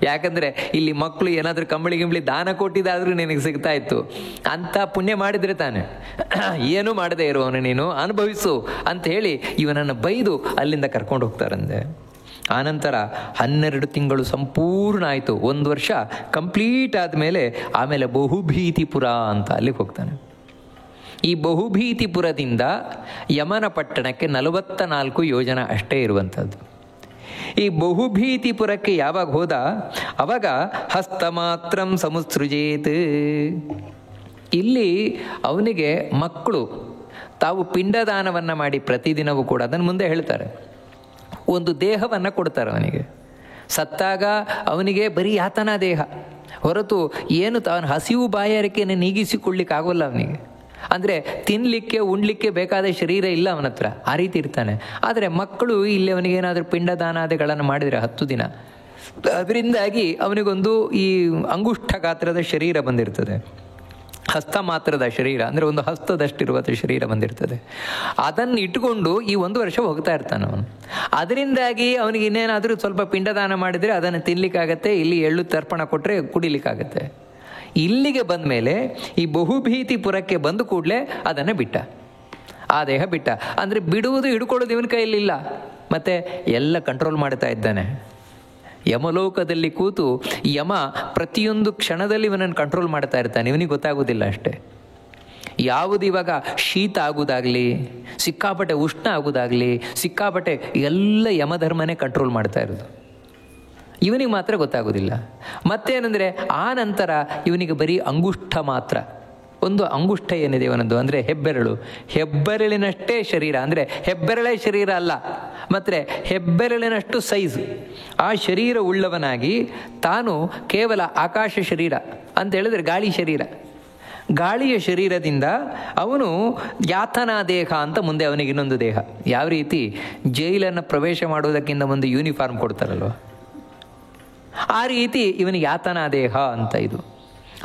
ಯಾಕಂದರೆ ಇಲ್ಲಿ ಮಕ್ಕಳು ಏನಾದರೂ ಕಂಬಳಿ ದಾನ ಕೊಟ್ಟಿದ್ದಾದರೂ ನಿನಗೆ ಸಿಗ್ತಾ ಇತ್ತು, ಅಂಥ ಪುಣ್ಯ ಮಾಡಿದರೆ ತಾನೆ, ಏನೂ ಮಾಡದೇ ಇರುವವನು ನೀನು ಅನುಭವಿಸು ಅಂತ ಹೇಳಿ ಇವನನ್ನು ಬೈದು ಅಲ್ಲಿಂದ ಕರ್ಕೊಂಡು ಹೋಗ್ತಾರಂತೆ. ಆನಂತರ 12 ತಿಂಗಳು ಸಂಪೂರ್ಣ ಆಯಿತು, 1 ವರ್ಷ ಕಂಪ್ಲೀಟ್ ಆದಮೇಲೆ ಆಮೇಲೆ ಬಹುಭೀತಿಪುರ ಅಂತ ಅಲ್ಲಿಗೆ ಹೋಗ್ತಾನೆ. ಈ ಬಹುಭೀತಿಪುರದಿಂದ ಯಮನ ಪಟ್ಟಣಕ್ಕೆ 44 ಯೋಜನ ಅಷ್ಟೇ ಇರುವಂಥದ್ದು. ಈ ಬಹುಭೀತಿಪುರಕ್ಕೆ ಯಾವಾಗ ಹೋದ ಅವಾಗ ಹಸ್ತಮಾತ್ರಂ ಸಮುತ್ಸೃಜೇತ್. ಇಲ್ಲಿ ಅವನಿಗೆ ಮಕ್ಕಳು ತಾವು ಪಿಂಡದಾನವನ್ನು ಮಾಡಿ ಪ್ರತಿದಿನವೂ ಕೂಡ ಅದನ್ನು ಮುಂದೆ ಹೇಳ್ತಾರೆ, ಒಂದು ದೇಹವನ್ನು ಕೊಡ್ತಾರೆ ಅವನಿಗೆ. ಸತ್ತಾಗ ಅವನಿಗೆ ಬರೀ ಯಾತನಾ ದೇಹ ಹೊರತು ಏನು ಅವನ ಹಸಿವು ಬಾಯಾರಿಕೆಯನ್ನು ನೀಗಿಸಿಕೊಳ್ಳಿಕ್ಕಾಗೋಲ್ಲ ಅವನಿಗೆ. ಅಂದರೆ ತಿನ್ನಲಿಕ್ಕೆ ಉಣ್ಲಿಕ್ಕೆ ಬೇಕಾದ ಶರೀರ ಇಲ್ಲ ಅವನ ಹತ್ರ, ಆ ರೀತಿ ಇರ್ತಾನೆ. ಆದರೆ ಮಕ್ಕಳು ಇಲ್ಲಿ ಅವನಿಗೇನಾದರೂ ಪಿಂಡದಾನಾದಿಗಳನ್ನು ಮಾಡಿದರೆ 10 ದಿನ, ಅದರಿಂದಾಗಿ ಅವನಿಗೊಂದು ಈ ಅಂಗುಷ್ಠ ಗಾತ್ರದ ಶರೀರ ಬಂದಿರ್ತದೆ. ಹಸ್ತ ಮಾತ್ರದ ಶರೀರ, ಅಂದರೆ ಒಂದು ಹಸ್ತದಷ್ಟಿರುವ ಶರೀರ ಬಂದಿರ್ತದೆ. ಅದನ್ನು ಇಟ್ಟುಕೊಂಡು ಈ 1 ವರ್ಷ ಹೋಗ್ತಾ ಇರ್ತಾನೆ ಅವನು. ಅದರಿಂದಾಗಿ ಅವನಿಗೆ ಇನ್ನೇನಾದರೂ ಸ್ವಲ್ಪ ಪಿಂಡದಾನ ಮಾಡಿದರೆ ಅದನ್ನು ತಿನ್ನಲಿಕ್ಕಾಗತ್ತೆ, ಇಲ್ಲಿ ಎಳ್ಳು ತರ್ಪಣ ಕೊಟ್ಟರೆ ಕುಡಿಲಿಕ್ಕಾಗತ್ತೆ. ಇಲ್ಲಿಗೆ ಬಂದ ಮೇಲೆ ಈ ಬಹುಭೀತಿಪುರಕ್ಕೆ ಬಂದ ಕೂಡಲೇ ಅದನ್ನು ಬಿಟ್ಟ, ಆ ದೇಹ ಬಿಟ್ಟ. ಅಂದರೆ ಬಿಡುವುದು ಹಿಡ್ಕೊಳ್ಳೋದು ಇವನ ಕೈಯಲ್ಲಿಲ್ಲ, ಮತ್ತು ಎಲ್ಲ ಕಂಟ್ರೋಲ್ ಮಾಡ್ತಾ ಇದ್ದಾನೆ. ಯಮಲೋಕದಲ್ಲಿ ಕೂತು ಯಮ ಪ್ರತಿಯೊಂದು ಕ್ಷಣದಲ್ಲಿ ಇವನನ್ನು ಕಂಟ್ರೋಲ್ ಮಾಡ್ತಾ ಇರ್ತಾನೆ, ಇವನಿಗೆ ಗೊತ್ತಾಗೋದಿಲ್ಲ ಅಷ್ಟೇ. ಯಾವುದು ಇವಾಗ ಶೀತ ಆಗೋದಾಗಲಿ, ಸಿಕ್ಕಾಪಟ್ಟೆ ಉಷ್ಣ ಆಗೋದಾಗಲಿ, ಸಿಕ್ಕಾಪಟ್ಟೆ ಎಲ್ಲ ಯಮಧರ್ಮನೇ ಕಂಟ್ರೋಲ್ ಮಾಡ್ತಾ ಇರೋದು, ಇವನಿಗೆ ಮಾತ್ರ ಗೊತ್ತಾಗೋದಿಲ್ಲ. ಮತ್ತೇನೆಂದರೆ ಆ ನಂತರ ಇವನಿಗೆ ಬರೀ ಅಂಗುಷ್ಠ ಮಾತ್ರ, ಒಂದು ಅಂಗುಷ್ಠ ಏನಿದೆ ಇವನದ್ದು ಅಂದರೆ ಹೆಬ್ಬೆರಳಿನಷ್ಟೇ ಶರೀರ, ಅಂದರೆ ಹೆಬ್ಬೆರಳೇ ಶರೀರ ಅಲ್ಲ, ಮತ್ತು ಹೆಬ್ಬೆರಳಿನಷ್ಟು ಸೈಜ್ ಆ ಶರೀರ ಉಳ್ಳವನಾಗಿ ತಾನು ಕೇವಲ ಆಕಾಶ ಶರೀರ ಅಂತ ಹೇಳಿದ್ರೆ ಗಾಳಿ ಶರೀರ, ಗಾಳಿಯ ಶರೀರದಿಂದ ಅವನು ಯಾತನಾ ದೇಹ ಅಂತ ಮುಂದೆ ಅವನಿಗೆ ಇನ್ನೊಂದು ದೇಹ. ಯಾವ ರೀತಿ ಜೈಲನ್ನು ಪ್ರವೇಶ ಮಾಡುವುದಕ್ಕಿಂತ ಮುಂದೆ ಯೂನಿಫಾರ್ಮ್ ಕೊಡ್ತಾರಲ್ವ, ಆ ರೀತಿ ಇವನಿಗೆ ಯಾತನಾ ದೇಹ ಅಂತ. ಇದು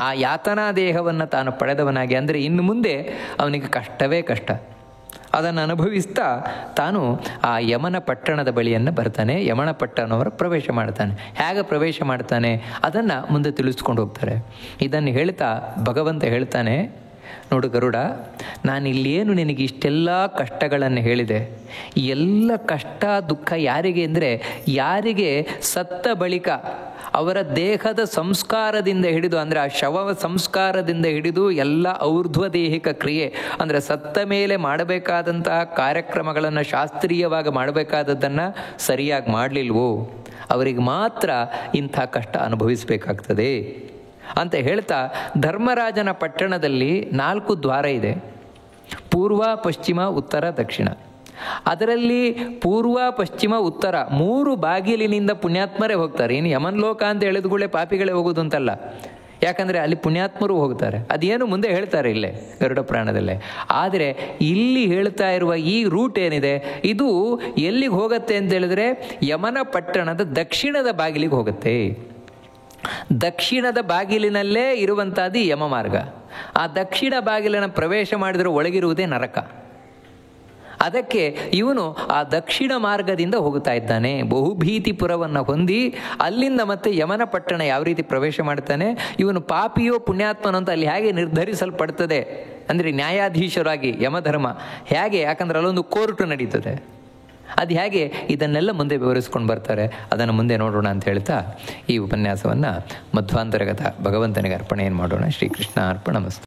ಆ ಯಾತನಾ ದೇಹವನ್ನು ತಾನು ಪಡೆದವನಾಗಿ, ಅಂದರೆ ಇನ್ನು ಮುಂದೆ ಅವನಿಗೆ ಕಷ್ಟವೇ ಕಷ್ಟ. ಅದನ್ನು ಅನುಭವಿಸ್ತಾ ತಾನು ಆ ಯಮನ ಪಟ್ಟಣದ ಬಳಿಯನ್ನು ಬರ್ತಾನೆ. ಯಮನ ಪಟ್ಟಣವರ ಪ್ರವೇಶ ಮಾಡ್ತಾನೆ. ಹೇಗೆ ಪ್ರವೇಶ ಮಾಡ್ತಾನೆ ಅದನ್ನು ಮುಂದೆ ತಿಳಿಸ್ಕೊಂಡು ಹೋಗ್ತಾರೆ. ಇದನ್ನು ಹೇಳ್ತಾ ಭಗವಂತ ಹೇಳ್ತಾನೆ, ನೋಡು ಗರುಡ, ನಾನಿಲ್ಲೇನು ನಿನಗೆ ಇಷ್ಟೆಲ್ಲ ಕಷ್ಟಗಳನ್ನು ಹೇಳಿದೆ, ಎಲ್ಲ ಕಷ್ಟ ದುಃಖ ಯಾರಿಗೆ ಅಂದರೆ ಯಾರಿಗೆ ಸತ್ತ ಬಳಿಕ ಅವರ ದೇಹದ ಸಂಸ್ಕಾರದಿಂದ ಹಿಡಿದು, ಅಂದರೆ ಆ ಶವ ಸಂಸ್ಕಾರದಿಂದ ಹಿಡಿದು ಎಲ್ಲ ಔರ್ಧ್ವದೇಹಿಕ ಕ್ರಿಯೆ, ಅಂದರೆ ಸತ್ತ ಮೇಲೆ ಮಾಡಬೇಕಾದಂತಹ ಕಾರ್ಯಕ್ರಮಗಳನ್ನು ಶಾಸ್ತ್ರೀಯವಾಗಿ ಮಾಡಬೇಕಾದದ್ದನ್ನು ಸರಿಯಾಗಿ ಮಾಡಲಿಲ್ವೋ ಅವರಿಗೆ ಮಾತ್ರ ಇಂಥ ಕಷ್ಟ ಅನುಭವಿಸಬೇಕಾಗ್ತದೆ ಅಂತ ಹೇಳ್ತಾ, ಧರ್ಮರಾಜನ ಪಟ್ಟಣದಲ್ಲಿ 4 ದ್ವಾರ ಇದೆ, ಪೂರ್ವ, ಪಶ್ಚಿಮ, ಉತ್ತರ, ದಕ್ಷಿಣ. ಅದರಲ್ಲಿ ಪೂರ್ವ, ಪಶ್ಚಿಮ, ಉತ್ತರ 3 ಬಾಗಿಲಿನಿಂದ ಪುಣ್ಯಾತ್ಮರೇ ಹೋಗ್ತಾರೆ. ಇನ್ನು ಯಮನ್ಲೋಕ ಅಂತ ಹೇಳಿದ್ಗಳೇ ಪಾಪಿಗಳೇ ಹೋಗೋದು ಅಂತಲ್ಲ, ಯಾಕಂದರೆ ಅಲ್ಲಿ ಪುಣ್ಯಾತ್ಮರು ಹೋಗ್ತಾರೆ. ಅದೇನು ಮುಂದೆ ಹೇಳ್ತಾರೆ ಇಲ್ಲೇ ಗರುಡ ಪುರಾಣದಲ್ಲೇ. ಆದರೆ ಇಲ್ಲಿ ಹೇಳ್ತಾ ಇರುವ ಈ ರೂಟ್ ಏನಿದೆ ಇದು ಎಲ್ಲಿಗೆ ಹೋಗುತ್ತೆ ಅಂತ ಹೇಳಿದ್ರೆ ಯಮನ ಪಟ್ಟಣದ ದಕ್ಷಿಣದ ಬಾಗಿಲಿಗೆ ಹೋಗುತ್ತೆ. ದಕ್ಷಿಣದ ಬಾಗಿಲಿನಲ್ಲೇ ಇರುವಂಥದ್ದು ಯಮ ಮಾರ್ಗ. ಆ ದಕ್ಷಿಣ ಬಾಗಿಲನ್ನು ಪ್ರವೇಶ ಮಾಡಿದರೆ ಒಳಗಿರುವುದೇ ನರಕ. ಅದಕ್ಕೆ ಇವನು ಆ ದಕ್ಷಿಣ ಮಾರ್ಗದಿಂದ ಹೋಗ್ತಾ ಇದ್ದಾನೆ. ಬಹುಭೀತಿಪುರವನ್ನು ಹೊಂದಿ ಅಲ್ಲಿಂದ ಮತ್ತೆ ಯಮನ ಪಟ್ಟಣ ಯಾವ ರೀತಿ ಪ್ರವೇಶ ಮಾಡ್ತಾನೆ, ಇವನು ಪಾಪಿಯೋ ಪುಣ್ಯಾತ್ಮನೋ ಅಂತ ಅಲ್ಲಿ ಹೇಗೆ ನಿರ್ಧರಿಸಲ್ಪಡ್ತದೆ ಅಂದರೆ ನ್ಯಾಯಾಧೀಶರಾಗಿ ಯಮಧರ್ಮ ಹೇಗೆ, ಯಾಕಂದ್ರೆ ಅಲ್ಲೊಂದು ಕೋರ್ಟು ನಡೀತದೆ, ಅದು ಹೇಗೆ ಇದನ್ನೆಲ್ಲ ಮುಂದೆ ವಿವರಿಸ್ಕೊಂಡು ಬರ್ತಾರೆ. ಅದನ್ನು ಮುಂದೆ ನೋಡೋಣ ಅಂತ ಹೇಳ್ತಾ ಈ ಉಪನ್ಯಾಸವನ್ನು ಮಧ್ವಾಂತರ್ಗತ ಭಗವಂತನಿಗೆ ಅರ್ಪಣೆಯನ್ನು ಮಾಡೋಣ. ಶ್ರೀಕೃಷ್ಣ ಅರ್ಪಣಮಸ್ತು.